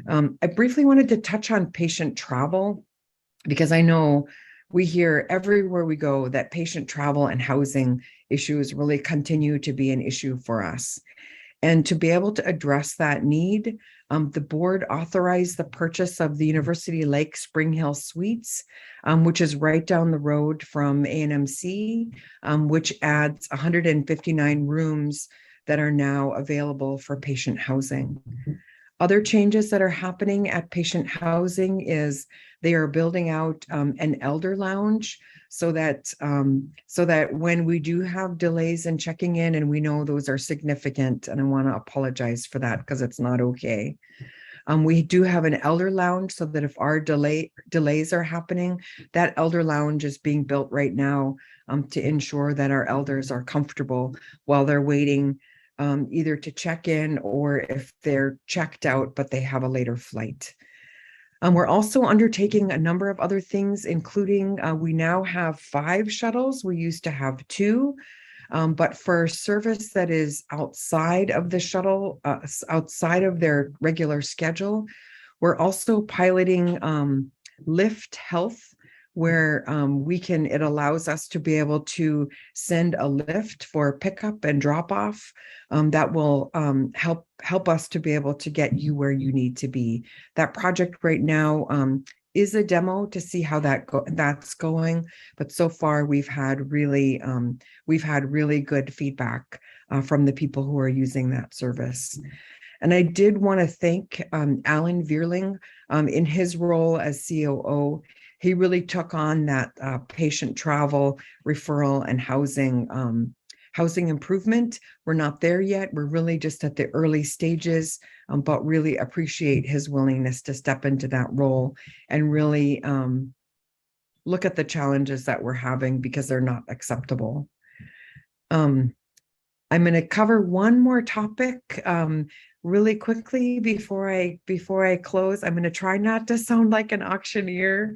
I briefly wanted to touch on patient travel, because I know we hear everywhere we go that patient travel and housing issues really continue to be an issue for us. And to be able to address that need, the board authorized the purchase of the University Lake Spring Hill Suites, which is right down the road from ANMC, which adds 159 rooms that are now available for patient housing. Other changes that are happening at patient housing is they are building out an elder lounge so that when we do have delays in checking in, and we know those are significant, and I want to apologize for that because it's not okay. We do have an elder lounge so that if our delays are happening, that elder lounge is being built right now to ensure that our elders are comfortable while they're waiting either to check in or if they're checked out, but they have a later flight. We're also undertaking a number of other things, including we now have 5 shuttles. We used to have 2, but for service that is outside of the shuttle, outside of their regular schedule, we're also piloting Lyft Health, where it allows us to be able to send a lift for pickup and drop off that will help us to be able to get you where you need to be. That project right now is a demo to see how that's going, but so far we've had really good feedback from the people who are using that service. And I did want to thank Alan Vierling in his role as COO. He really took on that patient travel, referral, and housing improvement. We're not there yet. We're really just at the early stages, but really appreciate his willingness to step into that role and really look at the challenges that we're having because they're not acceptable. I'm going to cover one more topic really quickly before I close. I'm going to try not to sound like an auctioneer.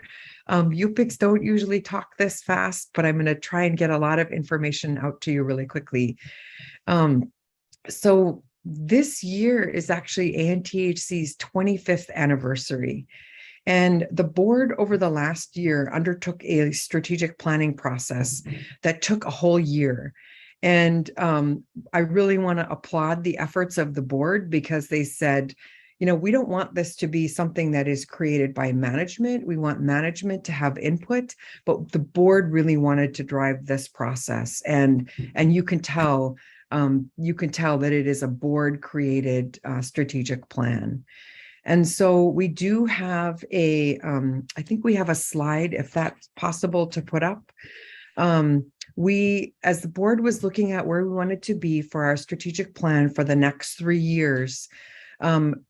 UPICs don't usually talk this fast, but I'm going to try and get a lot of information out to you really quickly. So this year is actually ANTHC's 25th anniversary. And the board over the last year undertook a strategic planning process that took a whole year. And I really want to applaud the efforts of the board because they said, you know, we don't want this to be something that is created by management. We want management to have input, but the board really wanted to drive this process. And you can tell that it is a board created strategic plan. And so we do have I think we have a slide, if that's possible to put up. We, as the board was looking at where we wanted to be for our strategic plan for the next 3 years,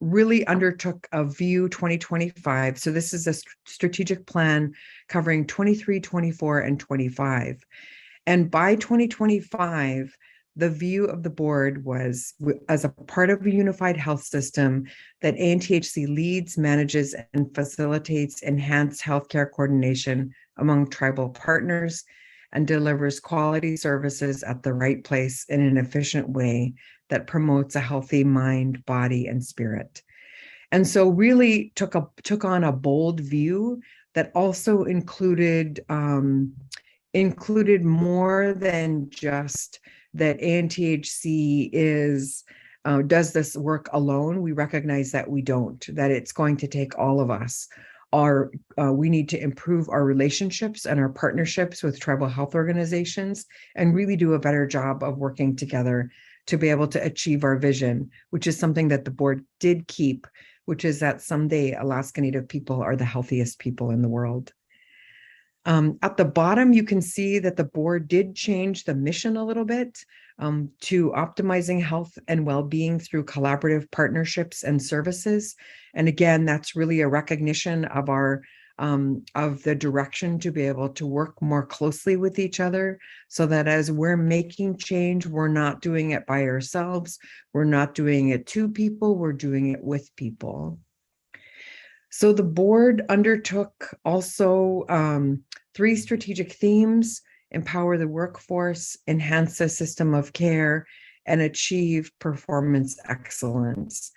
really undertook a view 2025. So this is a strategic plan covering 23, 24, and 25. And by 2025, the view of the board was, as a part of a unified health system, that ANTHC leads, manages, and facilitates enhanced healthcare coordination among tribal partners and delivers quality services at the right place in an efficient way that promotes a healthy mind, body, and spirit. And so really took on a bold view that also included more than just that ANTHC does this work alone. We recognize that we don't, that it's going to take all of us. We need to improve our relationships and our partnerships with tribal health organizations and really do a better job of working together to be able to achieve our vision, which is something that the board did keep, which is that someday Alaska Native people are the healthiest people in the world. At the bottom, you can see that the board did change the mission a little bit to optimizing health and well-being through collaborative partnerships and services. And again, that's really a recognition of of the direction to be able to work more closely with each other so that as we're making change, we're not doing it by ourselves. We're not doing it to people, we're doing it with people. So the board undertook also 3 strategic themes: empower the workforce, enhance the system of care, and achieve performance excellence.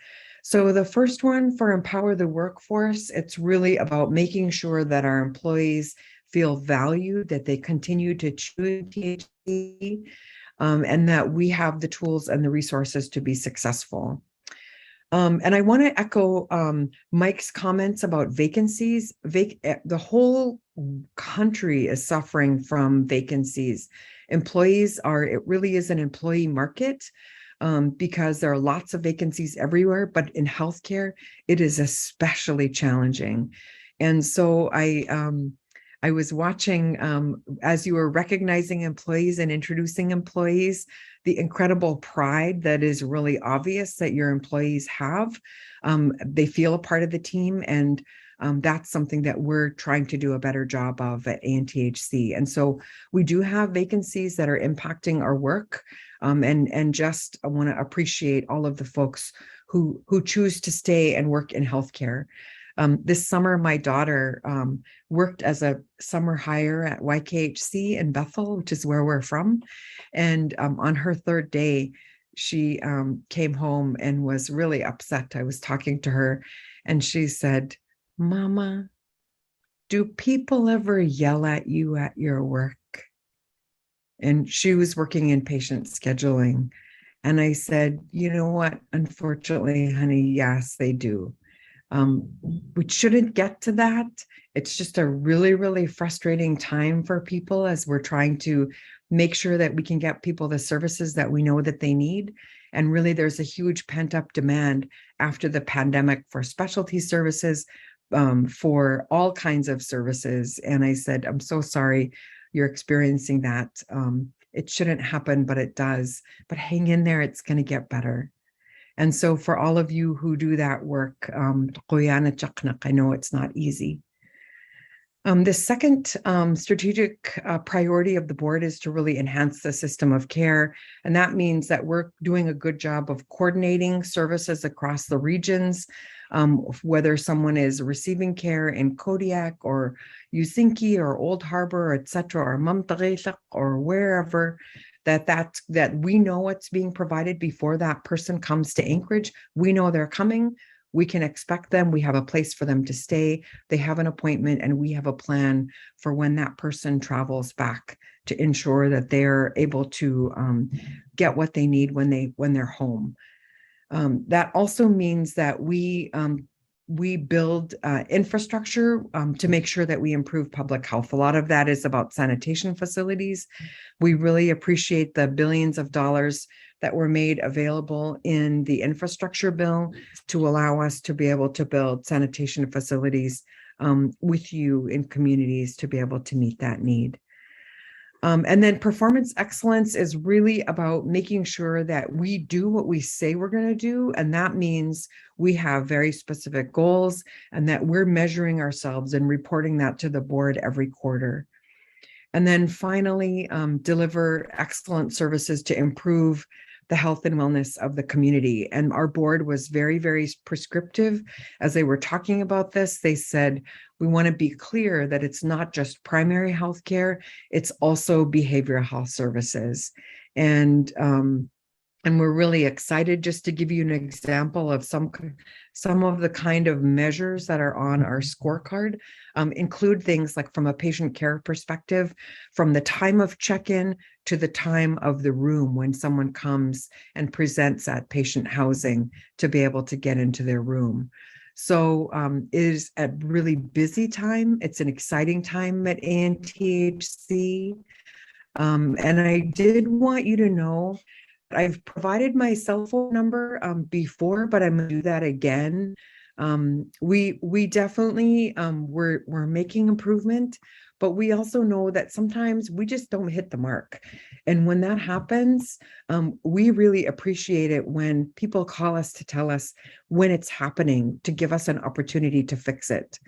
So the first one, for empower the workforce, it's really about making sure that our employees feel valued, that they continue to choose THC, and that we have the tools and the resources to be successful. And I want to echo Mike's comments about vacancies. The whole country is suffering from vacancies. It really is an employee market because there are lots of vacancies everywhere, but in healthcare, it is especially challenging. And so I was watching as you were recognizing employees and introducing employees, the incredible pride that is really obvious that your employees have. They feel a part of the team, and that's something that we're trying to do a better job of at ANTHC. And so we do have vacancies that are impacting our work. And just I want to appreciate all of the folks who choose to stay and work in healthcare. This summer, my daughter worked as a summer hire at YKHC in Bethel, which is where we're from. And on her 3rd day, she came home and was really upset. I was talking to her and she said, "Mama, do people ever yell at you at your work?" And she was working in patient scheduling. And I said, "You know what? Unfortunately, honey, yes, they do. We shouldn't get to that. It's just a really, really frustrating time for people as we're trying to make sure that we can get people the services that we know that they need. And really, there's a huge pent-up demand after the pandemic for specialty services, for all kinds of services." And I said, "I'm so sorry you're experiencing that. It shouldn't happen, but it does. But hang in there, it's going to get better." And so for all of you who do that work, I know it's not easy. The second strategic priority of the board is to really enhance the system of care. And that means that we're doing a good job of coordinating services across the regions, whether someone is receiving care in Kodiak or Yusinki or Old Harbor, et cetera, or Mamtaresak or wherever, that we know what's being provided before that person comes to Anchorage. We know they're coming. we can expect them. We have a place for them to stay. They have an appointment, and we have a plan for when that person travels back to ensure that they're able to get what they need when they're home. That also means that we build infrastructure to make sure that we improve public health. A lot of that is about sanitation facilities. We really appreciate the billions of dollars that were made available in the infrastructure bill to allow us to be able to build sanitation facilities with you in communities to be able to meet that need. And then performance excellence is really about making sure that we do what we say we're going to do. And that means we have very specific goals and that we're measuring ourselves and reporting that to the board every quarter. And then finally, deliver excellent services to improve the health and wellness of the community. And our board was very, very prescriptive as they were talking about this. They said, we want to be clear that it's not just primary health care, it's also behavioral health services. And we're really excited. Just to give you an example of some of the kind of measures that are on our scorecard, include things like from a patient care perspective, from the time of check-in to the time of the room when someone comes and presents at patient housing to be able to get into their room. So it is a really busy time. It's an exciting time at ANTHC. And I did want you to know I've provided my cell phone number before, but I'm going to do that again. We definitely we're making improvement, but we also know that sometimes we just don't hit the mark. And when that happens, we really appreciate it when people call us to tell us when it's happening, to give us an opportunity to fix it.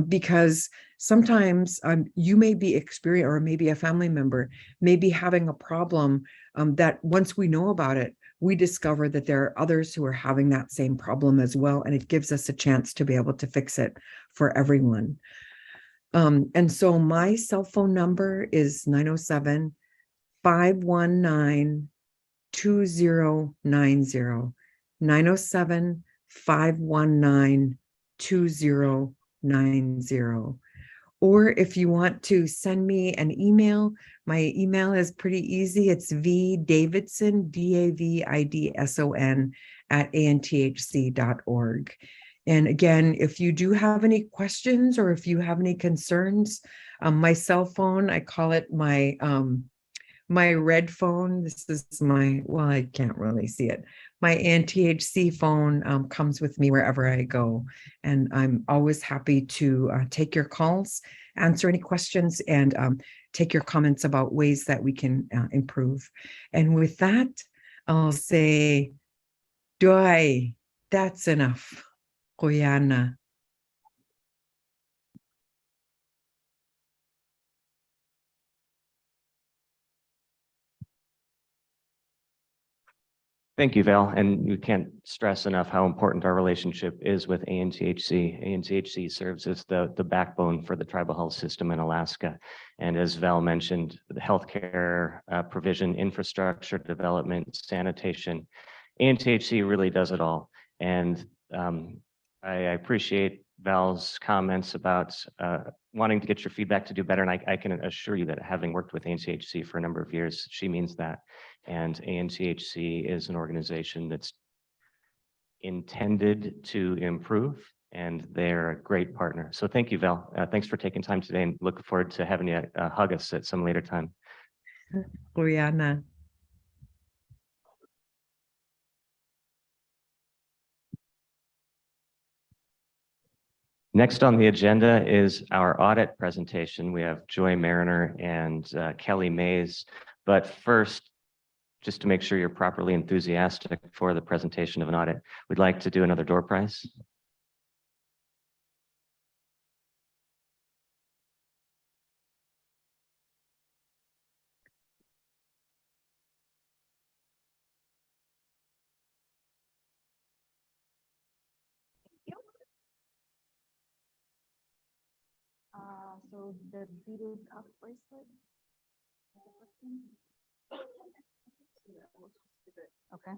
Because sometimes you may be experiencing, or maybe a family member may be having a problem that once we know about it, we discover that there are others who are having that same problem as well. And it gives us a chance to be able to fix it for everyone. And so my cell phone number is 907-519-2090, 907-519-2090. Or if you want to send me an email, my email is pretty easy. It's vdavidson, DAVIDSON @anthc.org. And again, if you do have any questions or if you have any concerns, my cell phone, I call it my my red phone. This is my, well, I can't really see it. My ANTHC phone comes with me wherever I go. And I'm always happy to take your calls, answer any questions, and take your comments about ways that we can improve. And with that, I'll say, Doi, that's enough. Koyana. Thank you, Val. And we can't stress enough how important our relationship is with ANTHC. ANTHC serves as the backbone for the tribal health system in Alaska. And as Val mentioned, the healthcare provision, infrastructure development, sanitation, ANTHC really does it all. And I appreciate Val's comments about wanting to get your feedback to do better. And I can assure you that having worked with ANTHC for a number of years, she means that. And ANTHC is an organization that's intended to improve, and they're a great partner. So thank you, Val. Thanks for taking time today, and look forward to having you hug us at some later time. Gloriana. Next on the agenda is our audit presentation. We have Joy Mariner and Kelly Mays. But first, just to make sure you're properly enthusiastic for the presentation of an audit, we'd like to do another door prize. So the beaded cuff bracelet. Okay.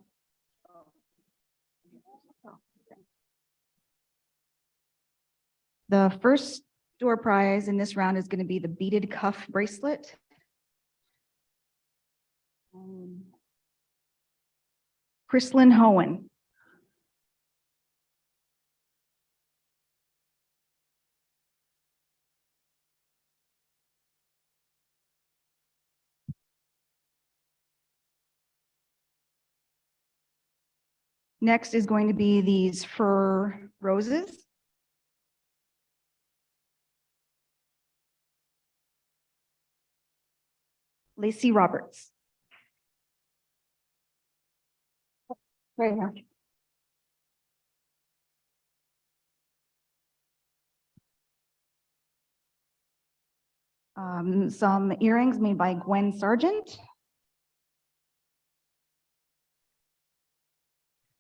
The first door prize in this round is going to be the beaded cuff bracelet. Chrislyn Hohen. Next is going to be these fur roses. Lacey Roberts. Right here. Some earrings made by Gwen Sargent.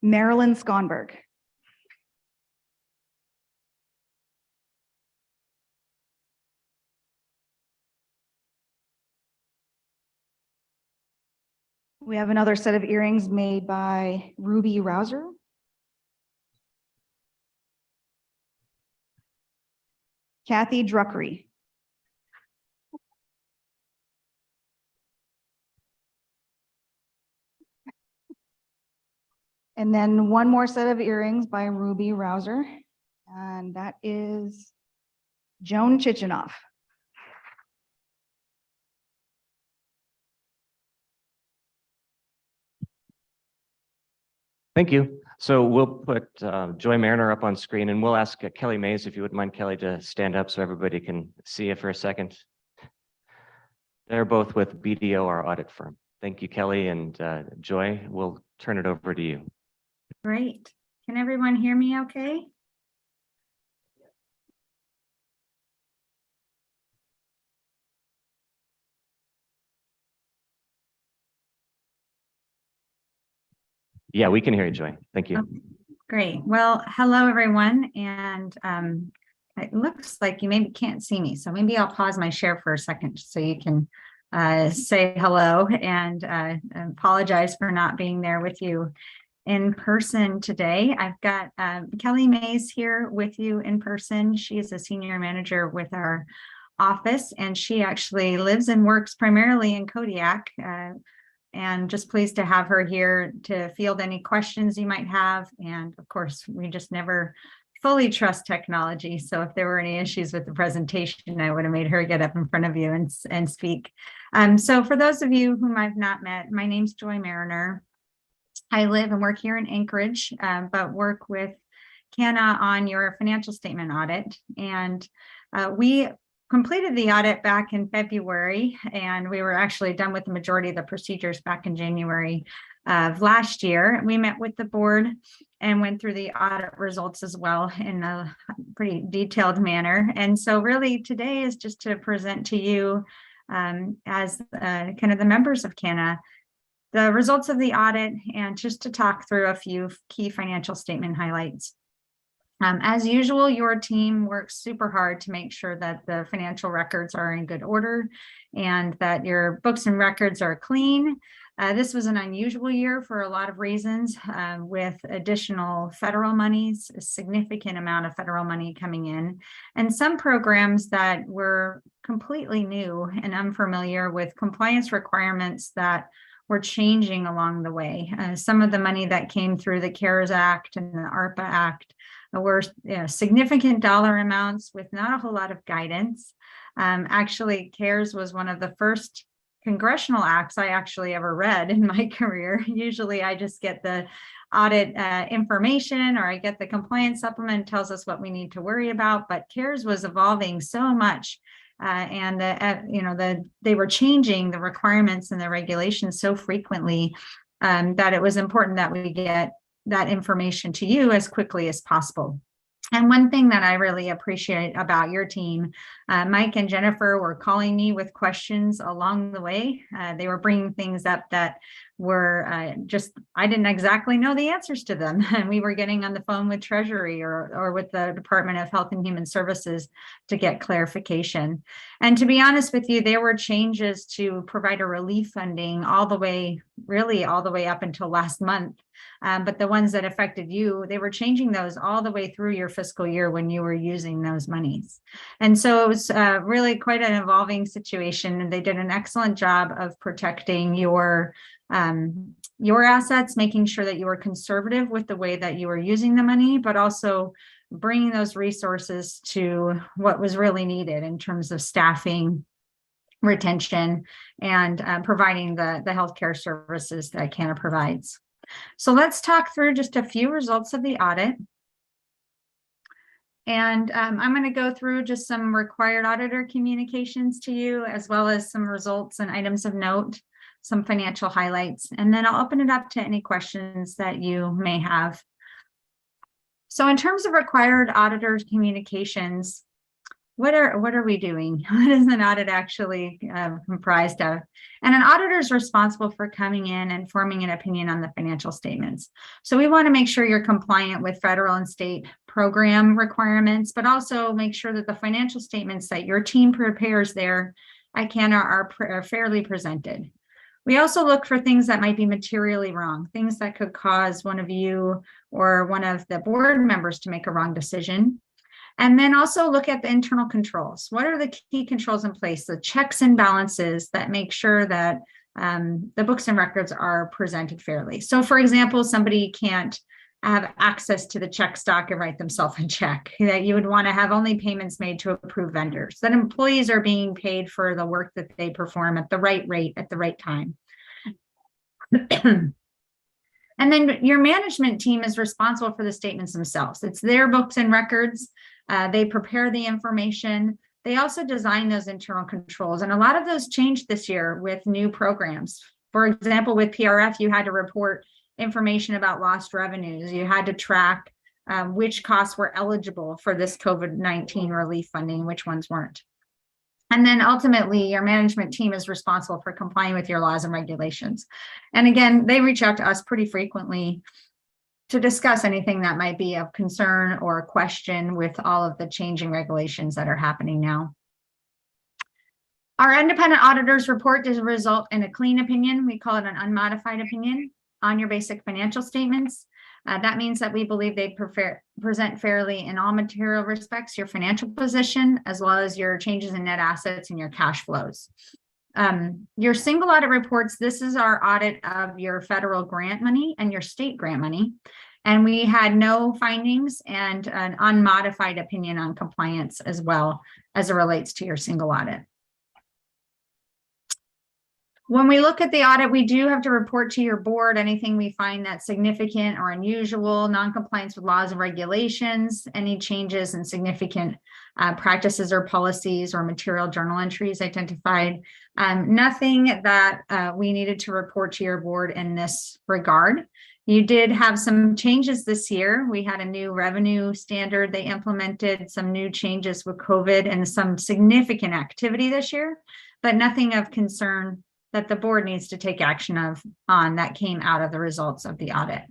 Marilyn Skonberg. We have another set of earrings made by Ruby Rouser. Kathy Druckery. And then one more set of earrings by Ruby Rouser, and that is Joan Chichinoff. Thank you. So we'll put Joy Mariner up on screen, and we'll ask Kelly Mays, if you wouldn't mind, Kelly, to stand up so everybody can see you for a second. They're both with BDO, our audit firm. Thank you, Kelly, and Joy, we'll turn it over to you. Great. Can everyone hear me okay? Yeah, we can hear you, Joy. Thank you. Great. Well, hello, everyone. And it looks like you maybe can't see me. So maybe I'll pause my share for a second so you can say hello, and apologize for not being there with you in person today. I've got Kelly Mays here with you in person. She is a senior manager with our office, and she actually lives and works primarily in Kodiak. And just pleased to have her here to field any questions you might have. And of course, we just never fully trust technology. So if there were any issues with the presentation, I would have made her get up in front of you and speak. So for those of you whom I've not met, my name's Joy Mariner. I live and work here in Anchorage, but work with KANA on your financial statement audit. And we completed the audit back in February, and we were actually done with the majority of the procedures back in January of last year. We met with the board and went through the audit results as well in a pretty detailed manner. And so really today is just to present to you as kind of the members of KANA the results of the audit, and just to talk through a few key financial statement highlights. As usual, your team works super hard to make sure that the financial records are in good order and that your books and records are clean. This was an unusual year for a lot of reasons, with additional federal monies, a significant amount of federal money coming in, and some programs that were completely new and unfamiliar with compliance requirements that were changing along the way. Some of the money that came through the CARES Act and the ARPA Act were significant dollar amounts with not a whole lot of guidance. Actually, CARES was one of the first congressional acts I actually ever read in my career. Usually I just get the audit information, or I get the compliance supplement tells us what we need to worry about, but CARES was evolving so much. And they were changing the requirements and the regulations so frequently that it was important that we get that information to you as quickly as possible. And one thing that I really appreciate about your team, Mike and Jennifer were calling me with questions along the way. They were bringing things up that were I didn't exactly know the answers to them. And we were getting on the phone with Treasury or with the Department of Health and Human Services to get clarification. And to be honest with you, there were changes to provider relief funding really all the way up until last month. But the ones that affected you, they were changing those all the way through your fiscal year when you were using those monies. And so it was really quite an evolving situation. And they did an excellent job of protecting your assets, making sure that you were conservative with the way that you were using the money, but also bringing those resources to what was really needed in terms of staffing, retention, and providing the healthcare services that KANA provides. So let's talk through just a few results of the audit. And I'm going to go through just some required auditor communications to you, as well as some results and items of note, some financial highlights, and then I'll open it up to any questions that you may have. So in terms of required auditors communications, what are we doing? What is an audit actually comprised of? And an auditor is responsible for coming in and forming an opinion on the financial statements. So we want to make sure you're compliant with federal and state program requirements, but also make sure that the financial statements that your team prepares there at KANA are fairly presented. We also look for things that might be materially wrong, things that could cause one of you or one of the board members to make a wrong decision. And then also look at the internal controls. What are the key controls in place, the checks and balances that make sure that the books and records are presented fairly? So for example, somebody can't have access to the check stock and write themselves a check, that you would want to have only payments made to approved vendors, that employees are being paid for the work that they perform at the right rate at the right time. And then your management team is responsible for the statements themselves. It's their books and records. They prepare the information. They also design those internal controls. And a lot of those changed this year with new programs. For example, with PRF, you had to report information about lost revenues. You had to track which costs were eligible for this COVID-19 relief funding, which ones weren't. And then ultimately, your management team is responsible for complying with your laws and regulations. And again, they reach out to us pretty frequently to discuss anything that might be of concern or a question with all of the changing regulations that are happening now. Our independent auditors report does result in a clean opinion. We call it an unmodified opinion on your basic financial statements. That means that we believe they present fairly in all material respects, your financial position, as well as your changes in net assets and your cash flows. Your single audit reports, this is our audit of your federal grant money and your state grant money. And we had no findings and an unmodified opinion on compliance as well as it relates to your single audit. When we look at the audit, we do have to report to your board anything we find that's significant or unusual, non-compliance with laws and regulations, any changes in significant practices or policies or material journal entries identified. Nothing that we needed to report to your board in this regard. You did have some changes this year. We had a new revenue standard. They implemented some new changes with COVID and some significant activity this year, but nothing of concern that the board needs to take action on that came out of the results of the audit.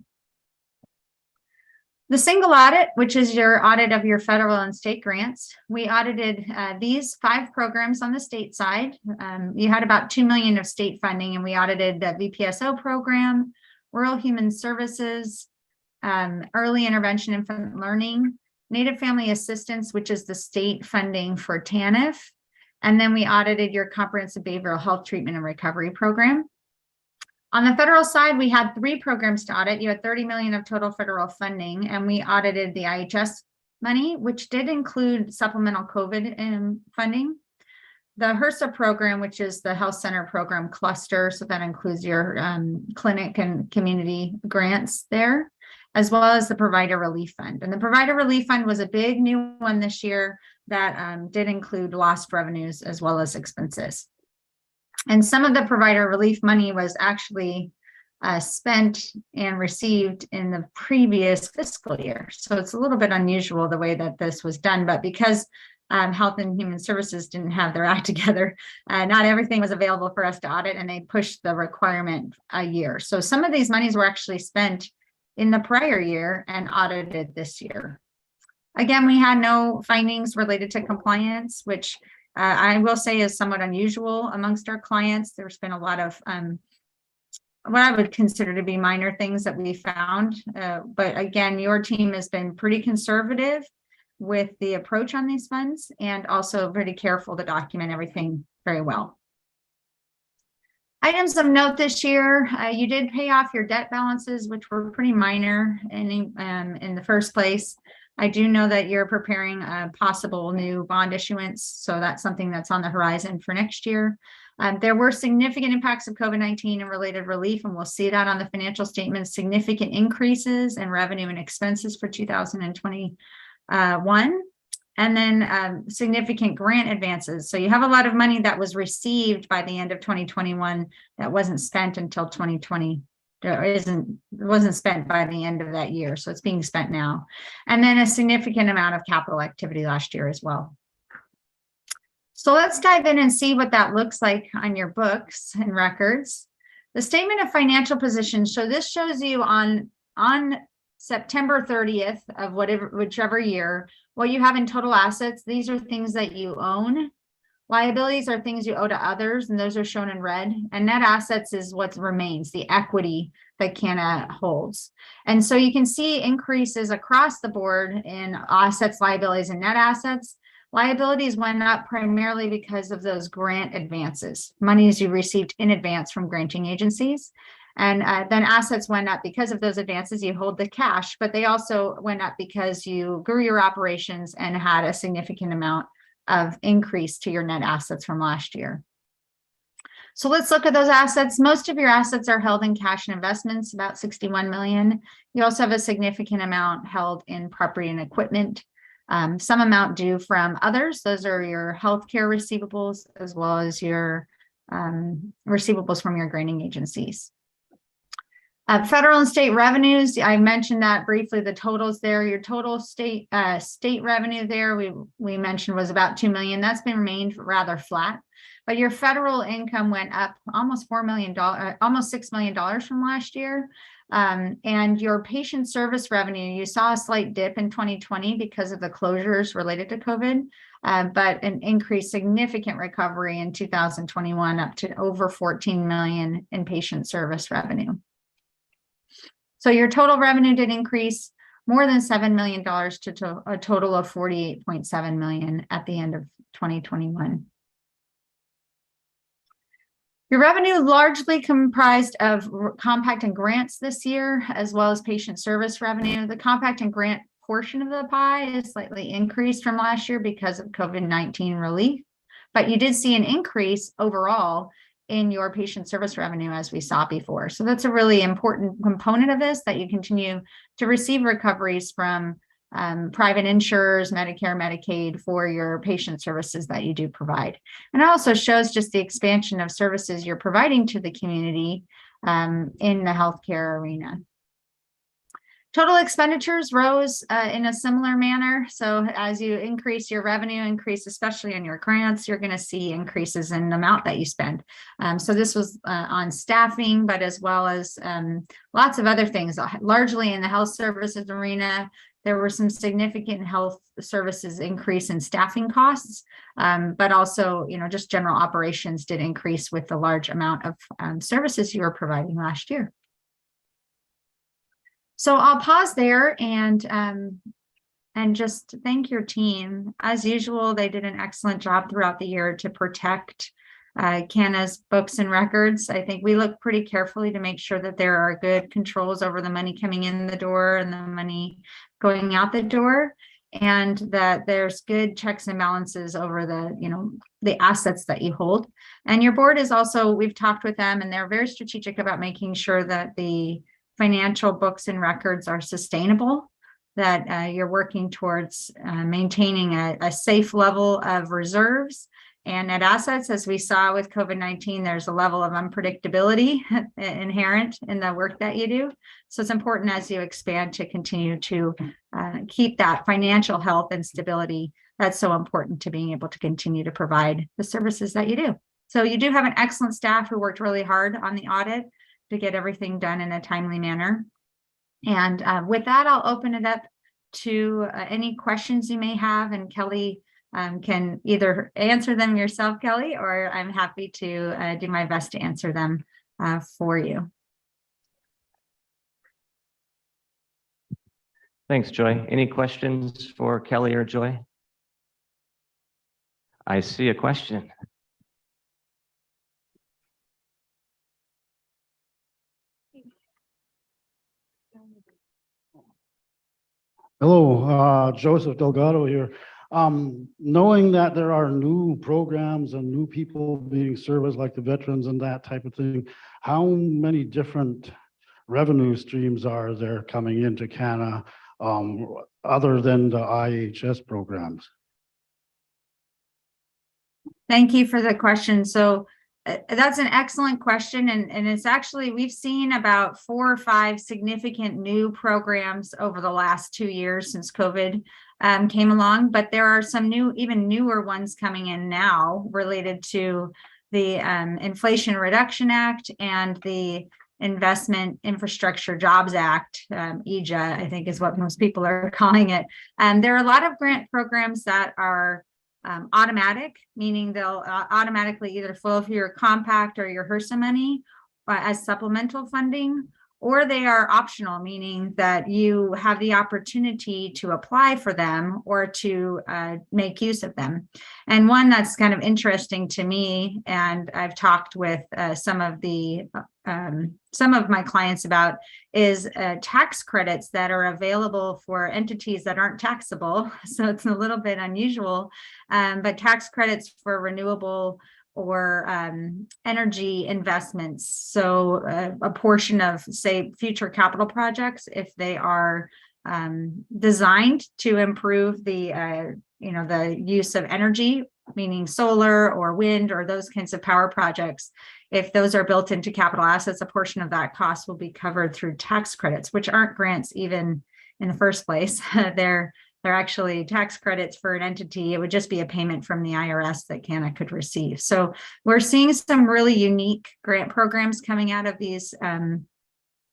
The single audit, which is your audit of your federal and state grants, we audited these 5 programs on the state side. You had about $2 million of state funding, and we audited the VPSO program, Rural Human Services, Early Intervention Infant Learning, Native Family Assistance, which is the state funding for TANF, and then we audited your Comprehensive Behavioral Health Treatment and Recovery Program. On the federal side, we had 3 programs to audit. You had $30 million of total federal funding, and we audited the IHS money, which did include supplemental COVID funding. The HRSA program, which is the Health Center Program Cluster, so that includes your clinic and community grants there, as well as the Provider Relief Fund. And the Provider Relief Fund was a big new one this year that did include lost revenues as well as expenses. And some of the provider relief money was actually spent and received in the previous fiscal year. So it's a little bit unusual the way that this was done, but because Health and Human Services didn't have their act together, not everything was available for us to audit, and they pushed the requirement a year. So some of these monies were actually spent in the prior year and audited this year. Again, we had no findings related to compliance, which I will say is somewhat unusual amongst our clients. There's been a lot of what I would consider to be minor things that we found. But again, your team has been pretty conservative with the approach on these funds and also pretty careful to document everything very well. Items of note this year, you did pay off your debt balances, which were pretty minor in the first place. I do know that you're preparing a possible new bond issuance, so that's something that's on the horizon for next year. There were significant impacts of COVID-19 and related relief, and we'll see that on the financial statements, significant increases in revenue and expenses for 2021, and then significant grant advances. So you have a lot of money that was received by the end of 2021 that wasn't spent until 2020. It wasn't spent by the end of that year, so it's being spent now. And then a significant amount of capital activity last year as well. So let's dive in and see what that looks like on your books and records. The statement of financial position. So this shows you on September 30th of whichever year, what you have in total assets. These are things that you own. Liabilities are things you owe to others, and those are shown in red. And net assets is what remains, the equity that KANA holds. And so you can see increases across the board in assets, liabilities, and net assets. Liabilities went up primarily because of those grant advances, monies you received in advance from granting agencies. And then assets went up because of those advances. You hold the cash, but they also went up because you grew your operations and had a significant amount of increase to your net assets from last year. So let's look at those assets. Most of your assets are held in cash and investments, about 61 million. You also have a significant amount held in property and equipment. Some amount due from others. Those are your healthcare receivables, as well as your receivables from your granting agencies. Federal and state revenues, I mentioned that briefly, the totals there. Your total state revenue there, we mentioned was about 2 million. That's been remained rather flat, but your federal income went up almost $4 million, almost $6 million from last year. And your patient service revenue, you saw a slight dip in 2020 because of the closures related to COVID, but an increased significant recovery in 2021 up to over 14 million in patient service revenue. So your total revenue did increase more than $7 million to a total of 48.7 million at the end of 2021. Your revenue largely comprised of compact and grants this year, as well as patient service revenue. The compact and grant portion of the pie is slightly increased from last year because of COVID-19 relief, but you did see an increase overall in your patient service revenue, as we saw before. So that's a really important component of this, that you continue to receive recoveries from private insurers, Medicare, Medicaid, for your patient services that you do provide. And it also shows just the expansion of services you're providing to the community in the healthcare arena. Total expenditures rose in a similar manner. So as you increase your revenue, especially on your grants, you're going to see increases in the amount that you spend. So this was on staffing, but as well as lots of other things, largely in the health services arena. There were some significant health services increase in staffing costs, but also, just general operations did increase with the large amount of services you were providing last year. So I'll pause there and just thank your team. As usual, they did an excellent job throughout the year to protect KANA's books and records. I think we look pretty carefully to make sure that there are good controls over the money coming in the door and the money going out the door, and that there's good checks and balances over the assets that you hold. And your board is also, we've talked with them, and they're very strategic about making sure that the financial books and records are sustainable, that you're working towards maintaining a safe level of reserves and net assets. As we saw with COVID-19, there's a level of unpredictability inherent in the work that you do. So it's important as you expand to continue to keep that financial health and stability. That's so important to being able to continue to provide the services that you do. So you do have an excellent staff who worked really hard on the audit to get everything done in a timely manner. And with that, I'll open it up to any questions you may have, and Kelly can either answer them yourself, Kelly, or I'm happy to do my best to answer them for you. Thanks, Joy. Any questions for Kelly or Joy? I see a question. Hello, Joseph Delgado here. Knowing that there are new programs and new people being serviced like the veterans and that type of thing, how many different revenue streams are there coming into KANA other than the IHS programs? Thank you for the question. So that's an excellent question. And it's actually, we've seen about 4 or 5 significant new programs over the last 2 years since COVID came along, but there are some new, even newer ones coming in now related to the Inflation Reduction Act and the Investment Infrastructure Jobs Act, EJA, I think is what most people are calling it. There are a lot of grant programs that are automatic, meaning they'll automatically either flow through your compact or your HRSA money as supplemental funding, or they are optional, meaning that you have the opportunity to apply for them or to make use of them. And one that's kind of interesting to me, and I've talked with some of my clients about, is tax credits that are available for entities that aren't taxable. So it's a little bit unusual, but tax credits for renewable or energy investments. So a portion of, say, future capital projects, if they are designed to improve the the use of energy, meaning solar or wind or those kinds of power projects, if those are built into capital assets, a portion of that cost will be covered through tax credits, which aren't grants even in the first place. They're actually tax credits for an entity. It would just be a payment from the IRS that KANA could receive. So we're seeing some really unique grant programs coming out of these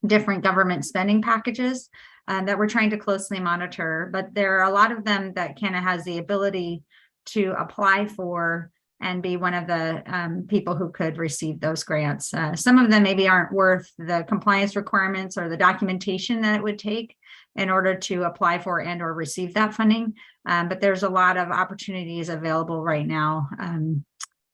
different government spending packages that we're trying to closely monitor. But there are a lot of them that KANA has the ability to apply for and be one of the people who could receive those grants. Some of them maybe aren't worth the compliance requirements or the documentation that it would take in order to apply for and or receive that funding. But there's a lot of opportunities available right now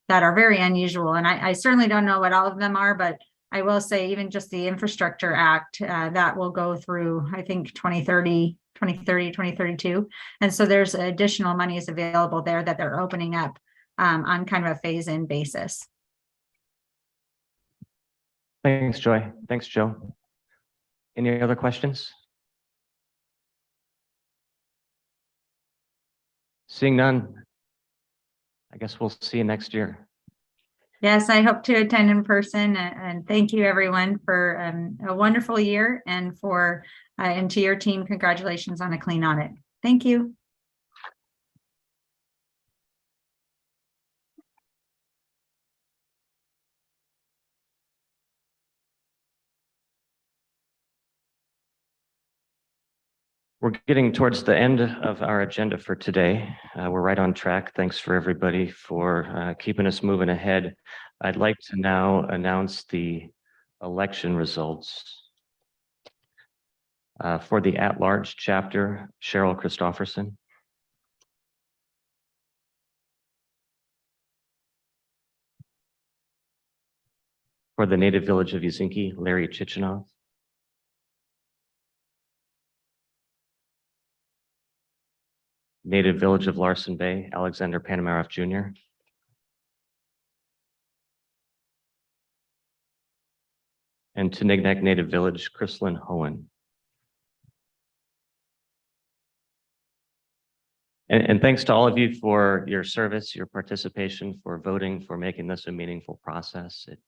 that are very unusual. And I certainly don't know what all of them are, but I will say even just the Infrastructure Act that will go through, I think, 2032. And so there's additional monies available there that they're opening up on kind of a phase-in basis. Thanks, Joy. Thanks, Joe. Any other questions? Seeing none, I guess we'll see you next year. Yes, I hope to attend in person, and thank you everyone for a wonderful year, and and to your team, congratulations on a clean audit. Thank you. We're getting towards the end of our agenda for today. We're right on track. Thanks for everybody for keeping us moving ahead. I'd like to now announce the election results. For the at-large chapter, Cheryl Christofferson. For the Native Village of Yuzinki, Larry Chichinov. Native Village of Larson Bay, Alexander Panamaroff Jr. And Tinignac Native Village, Chrislyn Hohen. And thanks to all of you for your service, your participation, for voting, for making this a meaningful process. It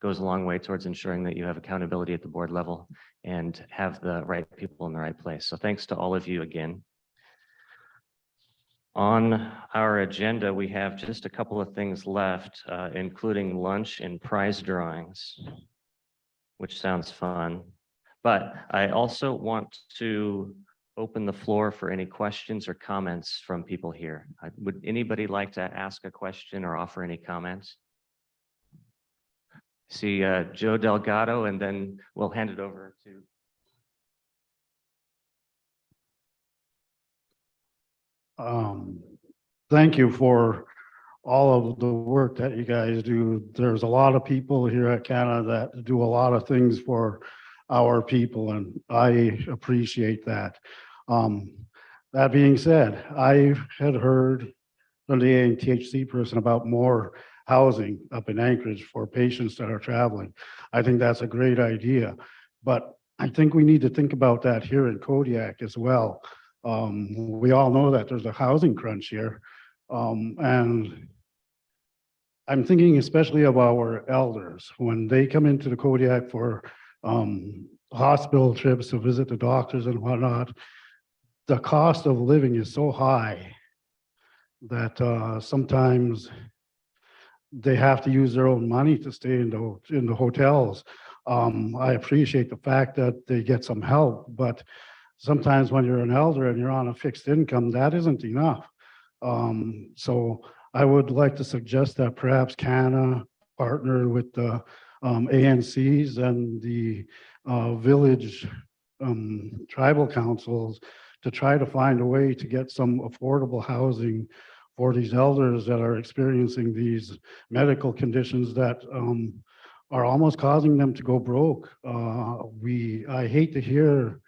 goes a long way towards ensuring that you have accountability at the board level and have the right people in the right place. So thanks to all of you again. On our agenda, we have just a couple of things left, including lunch and prize drawings, which sounds fun. But I also want to open the floor for any questions or comments from people here. Would anybody like to ask a question or offer any comments? See Joe Delgado, and then we'll hand it over to. Thank you for all of the work that you guys do. There's a lot of people here at KANA that do a lot of things for our people, and I appreciate that. That being said, I had heard from the ANTHC person about more housing up in Anchorage for patients that are traveling. I think that's a great idea, but I think we need to think about that here in Kodiak as well. We all know that there's a housing crunch here, and I'm thinking especially of our elders when they come into the Kodiak for hospital trips to visit the doctors and whatnot. The cost of living is so high that sometimes they have to use their own money to stay in the hotels. I appreciate the fact that they get some help, but sometimes when you're an elder and you're on a fixed income, that isn't enough. So I would like to suggest that perhaps KANA partner with the ANCs and the village tribal councils to try to find a way to get some affordable housing for these elders that are experiencing these medical conditions that are almost causing them to go broke. I hate to hear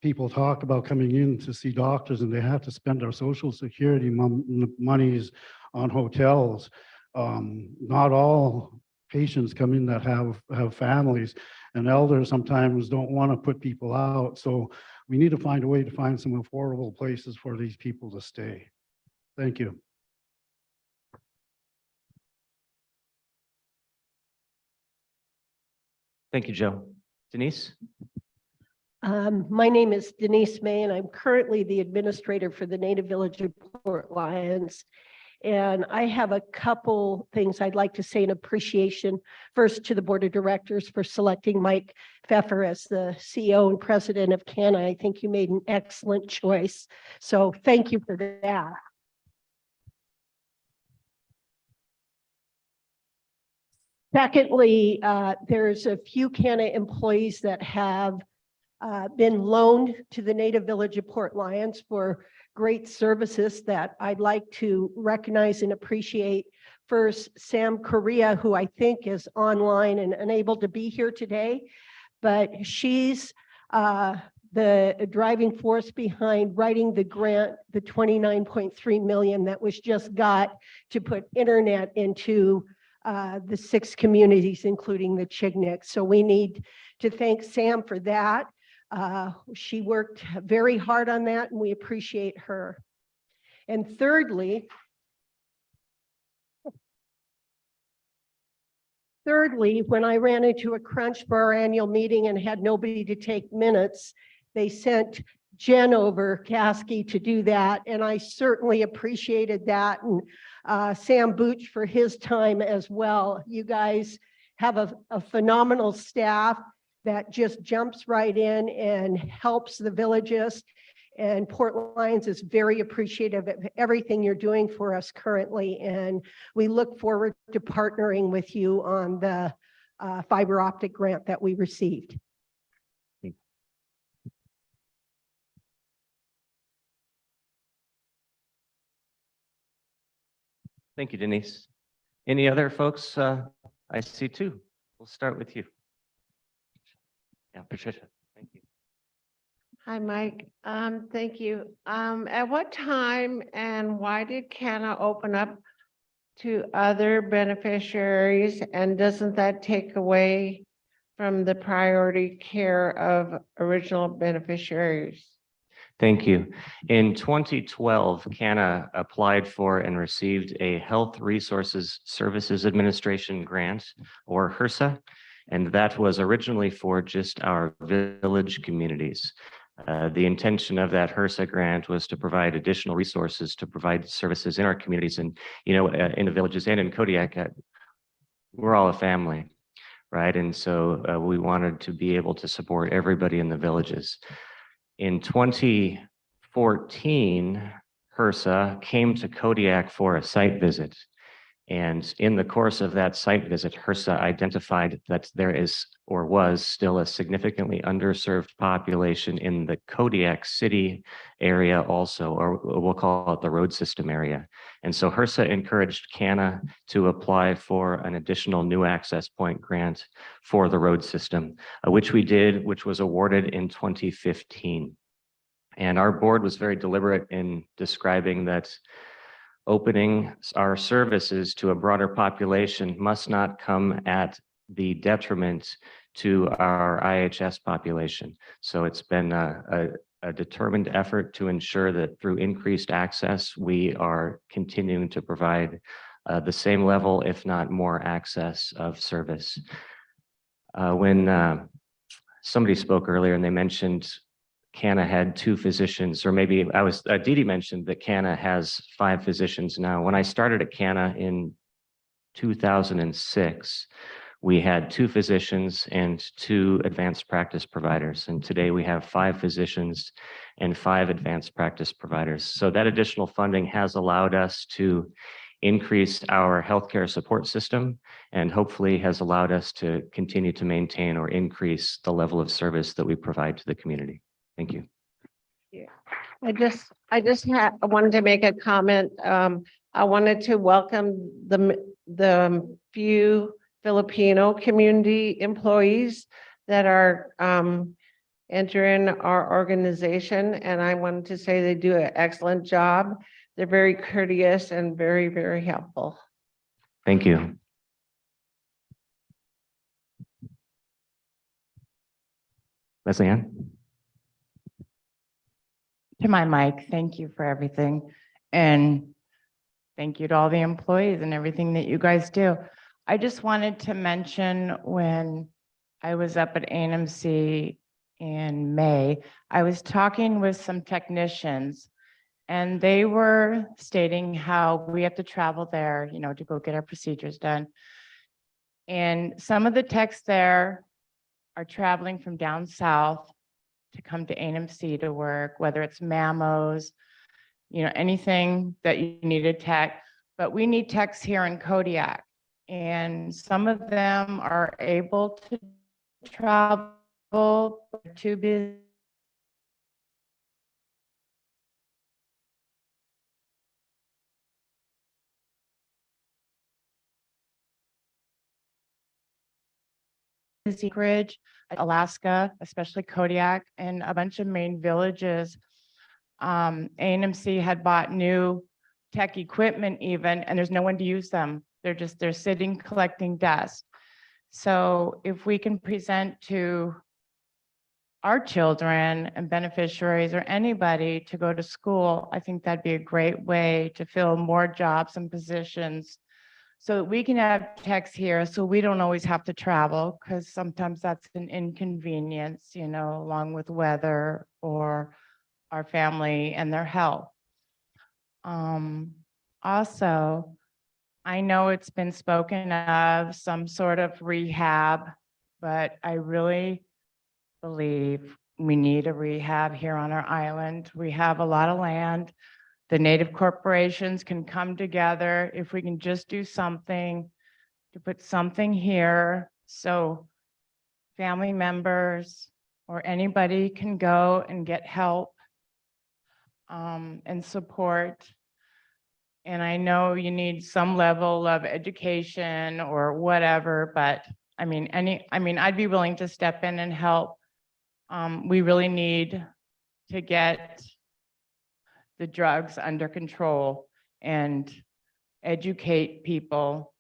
people talk about coming in to see doctors and they have to spend their social security monies on hotels. Not all patients come in that have families, and elders sometimes don't want to put people out. So we need to find a way to find some affordable places for these people to stay. Thank you. Thank you, Joe. Denise? My name is Denise May, and I'm currently the administrator for the Native Village of Port Lions. And I have a couple things I'd like to say in appreciation. First, to the board of directors for selecting Mike Pfeffer as the CEO and president of KANA. I think you made an excellent choice. So thank you for that. Secondly, there's a few KANA employees that have been loaned to the Native Village of Port Lions for great services that I'd like to recognize and appreciate. First, Sam Correa, who I think is online and unable to be here today, but she's the driving force behind writing the grant, the 29.3 million that was just got to put internet into the 6 communities, including the Chignik. So we need to thank Sam for that. She worked very hard on that, and we appreciate her. And thirdly, when I ran into a crunch for our annual meeting and had nobody to take minutes, they sent Jen over Caskey to do that, and I certainly appreciated that. And Sam Booch for his time as well. You guys have a phenomenal staff that just jumps right in and helps the villages. And Port Lions is very appreciative of everything you're doing for us currently. And we look forward to partnering with you on the fiber optic grant that we received. Thank you, Denise. Any other folks? I see 2. We'll start with you. Yeah, Patricia, thank you. Hi, Mike. Thank you. At what time and why did KANA open up to other beneficiaries? And doesn't that take away from the priority care of original beneficiaries? Thank you. In 2012, KANA applied for and received a Health Resources Services Administration grant, or HRSA, and that was originally for just our village communities. The intention of that HRSA grant was to provide additional resources to provide services in our communities, and in the villages and in Kodiak, we're all a family, right? And so we wanted to be able to support everybody in the villages. In 2014, HRSA came to Kodiak for a site visit. And in the course of that site visit, HRSA identified that there is or was still a significantly underserved population in the Kodiak city area also, or we'll call it the road system area. And so HRSA encouraged KANA to apply for an additional new access point grant for the road system, which we did, which was awarded in 2015. And our board was very deliberate in describing that opening our services to a broader population must not come at the detriment to our IHS population. So it's been a determined effort to ensure that through increased access, we are continuing to provide the same level, if not more, access of service. When somebody spoke earlier and they mentioned KANA had 2 physicians, or maybe Dee Dee mentioned that KANA has 5 physicians now. When I started at KANA in 2006, we had 2 physicians and 2 advanced practice providers. And today we have 5 physicians and 5 advanced practice providers. So that additional funding has allowed us to increase our healthcare support system and hopefully has allowed us to continue to maintain or increase the level of service that we provide to the community. Thank you. I wanted to make a comment. I wanted to welcome the few Filipino community employees that are entering our organization. And I wanted to say they do an excellent job. They're very courteous and very, very helpful. Thank you. Leslie Ann? To my mic, thank you for everything. And thank you to all the employees and everything that you guys do. I just wanted to mention when I was up at ANMC in May, I was talking with some technicians and they were stating how we have to travel there, to go get our procedures done. And some of the techs there are traveling from down south to come to ANMC to work, whether it's mammos, anything that you need a tech, but we need techs here in Kodiak. And some of them are able to travel, but too busy. Anchorage, Alaska, especially Kodiak, and a bunch of main villages. ANMC had bought new tech equipment even, and there's no one to use them. They're sitting collecting dust. So if we can present to our children and beneficiaries or anybody to go to school, I think that'd be a great way to fill more jobs and positions so that we can have techs here so we don't always have to travel, because sometimes that's an inconvenience, along with weather or our family and their health. Also, I know it's been spoken of some sort of rehab, but I really believe we need a rehab here on our island. We have a lot of land. The native corporations can come together if we can just do something to put something here so family members or anybody can go and get help and support. And I know you need some level of education or whatever, but I'd be willing to step in and help. We really need to get the drugs under control and educate people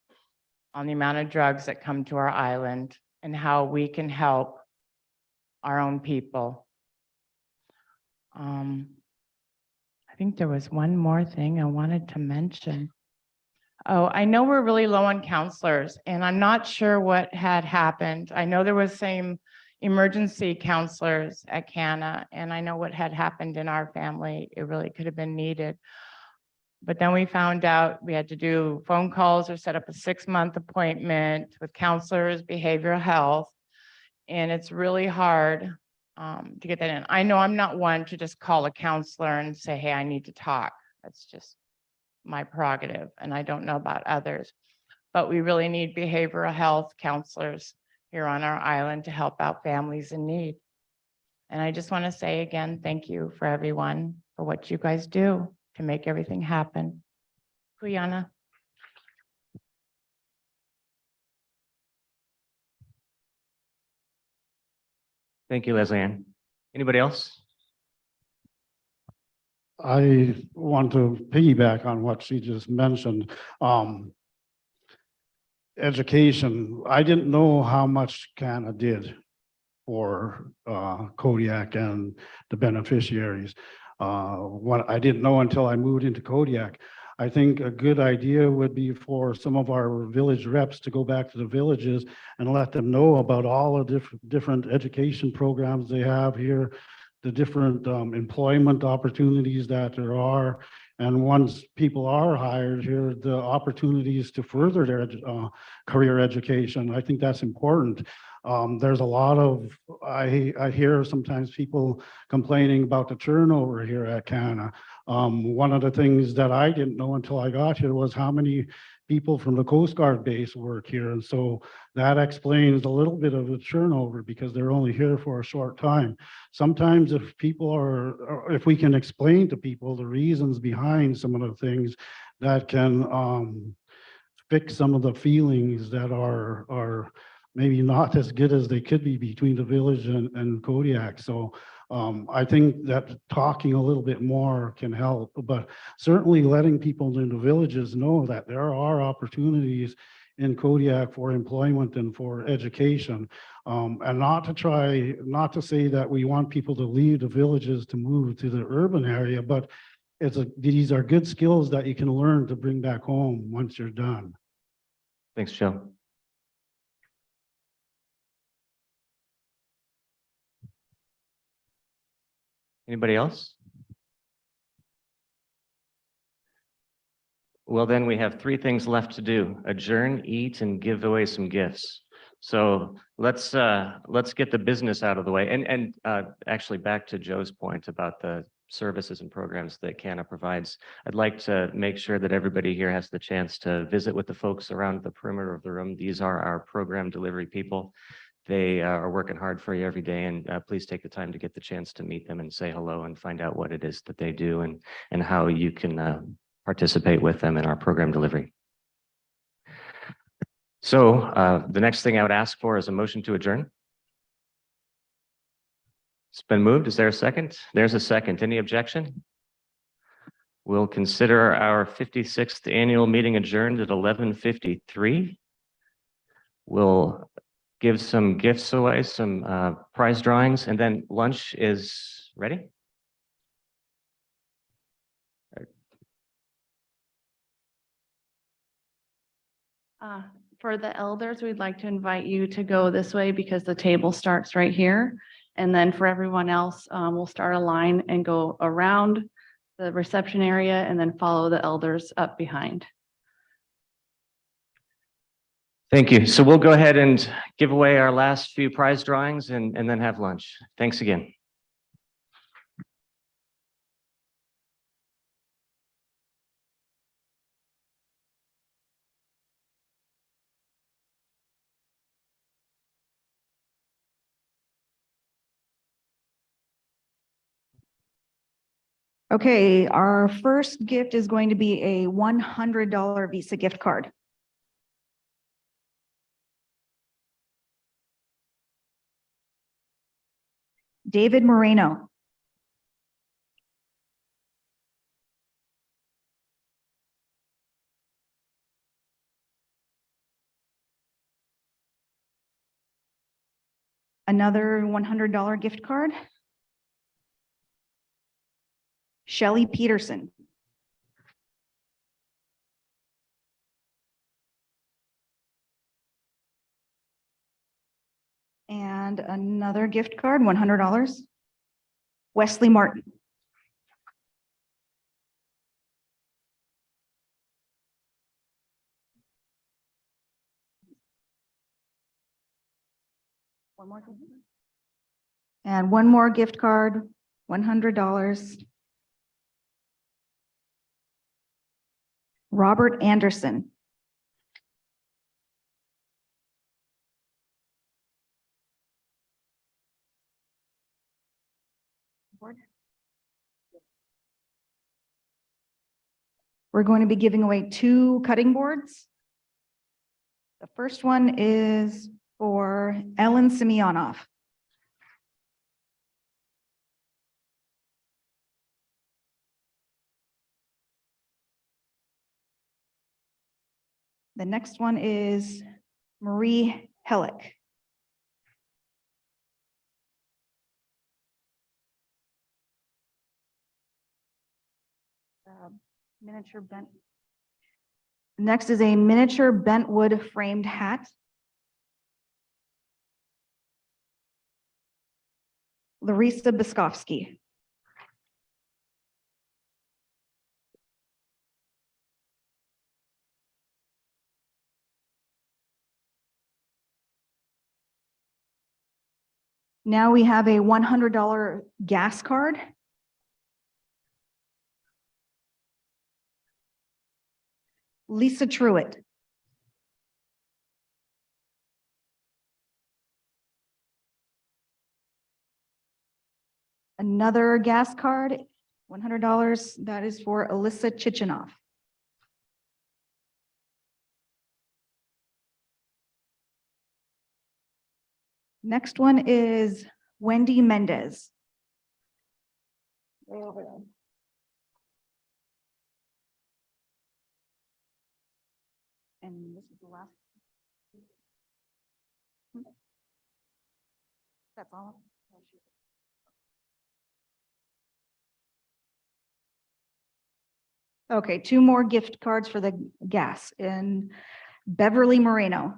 on the amount of drugs that come to our island and how we can help our own people. I think there was one more thing I wanted to mention. Oh, I know we're really low on counselors, and I'm not sure what had happened. I know there was some emergency counselors at KANA, and I know what had happened in our family. It really could have been needed. But then we found out we had to do phone calls or set up a 6-month appointment with counselors, behavioral health. And it's really hard to get that in. I know I'm not one to just call a counselor and say, hey, I need to talk. That's just my prerogative, and I don't know about others. But we really need behavioral health counselors here on our island to help out families in need. And I just want to say again, thank you for everyone for what you guys do to make everything happen. Kuyana. Thank you, Leslie Ann. Anybody else? I want to piggyback on what she just mentioned. Education, I didn't know how much KANA did for Kodiak and the beneficiaries. What I didn't know until I moved into Kodiak. I think a good idea would be for some of our village reps to go back to the villages and let them know about all the different education programs they have here, the different employment opportunities that there are. And once people are hired here, the opportunities to further their career education. I think that's important. There's a lot of, I hear sometimes people complaining about the turnover here at KANA. One of the things that I didn't know until I got here was how many people from the Coast Guard base work here. And so that explains a little bit of the turnover because they're only here for a short time. Sometimes if people are, if we can explain to people the reasons behind some of the things, that can fix some of the feelings that are maybe not as good as they could be between the village and Kodiak. So I think that talking a little bit more can help, but certainly letting people in the villages know that there are opportunities in Kodiak for employment and for education, and not to say that we want people to leave the villages to move to the urban area, but these are good skills that you can learn to bring back home once you're done. Thanks, Joe. Anybody else? Well, then we have 3 things left to do: adjourn, eat, and give away some gifts. So let's get the business out of the way. And actually, back to Joe's point about the services and programs that KANA provides, I'd like to make sure that everybody here has the chance to visit with the folks around the perimeter of the room. These are our program delivery people. They are working hard for you every day, and please take the time to get the chance to meet them and say hello and find out what it is that they do and how you can participate with them in our program delivery. So the next thing I would ask for is a motion to adjourn. It's been moved. Is there a second? There's a second. Any objection? We'll consider our 56th annual meeting adjourned at 11:53. We'll give some gifts away, some prize drawings, and then lunch is ready. For the elders, we'd like to invite you to go this way because the table starts right here. And then for everyone else, we'll start a line and go around the reception area and then follow the elders up behind. Thank you. So we'll go ahead and give away our last few prize drawings and then have lunch. Thanks again. Okay, our first gift is going to be a $100 Visa gift card. David Moreno. Another $100 gift card. Shelley Peterson. And another gift card, $100. Wesley Martin. One more. And one more gift card, $100. Robert Anderson. We're going to be giving away 2 cutting boards. The first one is for Ellen Semyonoff. The next one is Marie Hellick. Miniature bent. Next is a miniature bent wood framed hat. Larissa Biskovsky. Now we have a $100 gas card. Lisa Truitt. Another gas card, $100. That is for Alyssa Chichinoff. Next one is Wendy Mendez. Way over there. And this is the last. That's all. Okay, 2 more gift cards for the gas in Beverly Moreno.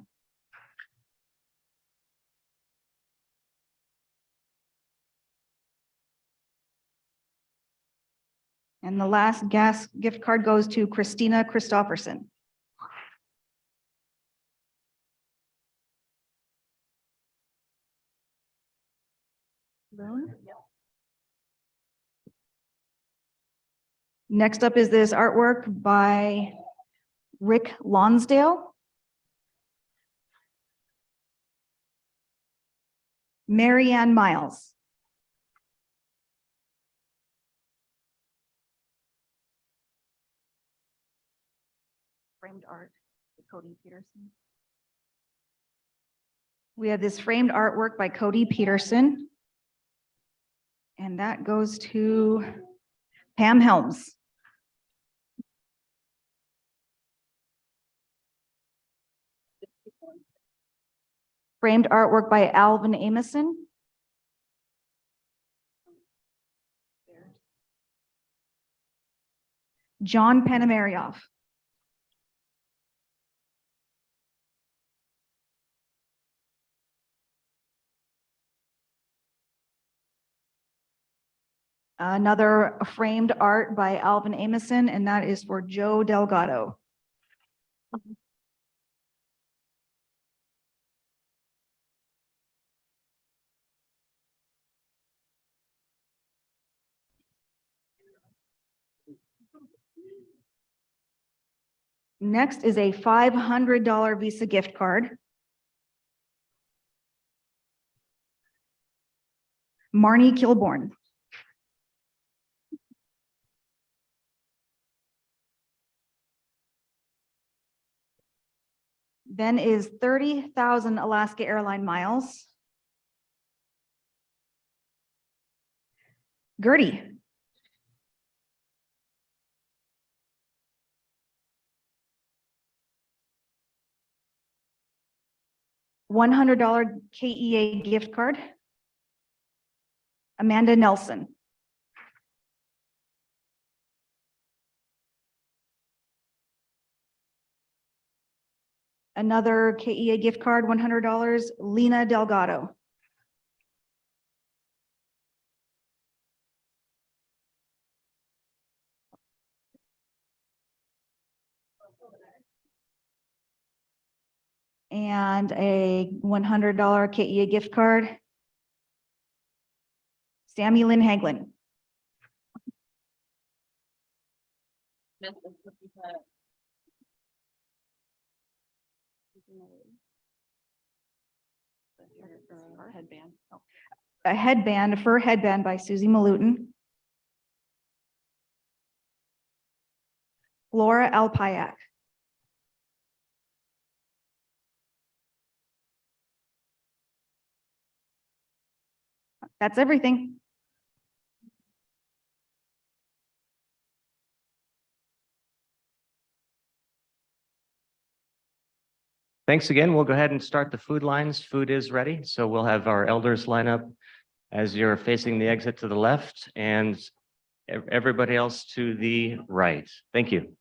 And the last gas gift card goes to Christina Christofferson. Next up is this artwork by Rick Lonsdale. Marianne Miles. Framed art, Cody Peterson. We have this framed artwork by Cody Peterson. And that goes to Pam Helms. Framed artwork by Alvin Amison. John Panamarioff. Another framed art by Alvin Amison, and that is for Joe Delgado. Next is a $500 Visa gift card. Marnie Kilborn. Then is 30,000 Alaska Airline miles. Gertie. $100 KEA gift card. Amanda Nelson. Another KEA gift card, $100, Lena Delgado. And a $100 KEA gift card, Sammy Lynn Haglin. Headband. A headband, a fur headband by Susie Malutin. Laura Alpayak. That's everything. Thanks again. We'll go ahead and start the food lines. Food is ready. So we'll have our elders line up as you're facing the exit to the left and everybody else to the right. Thank you.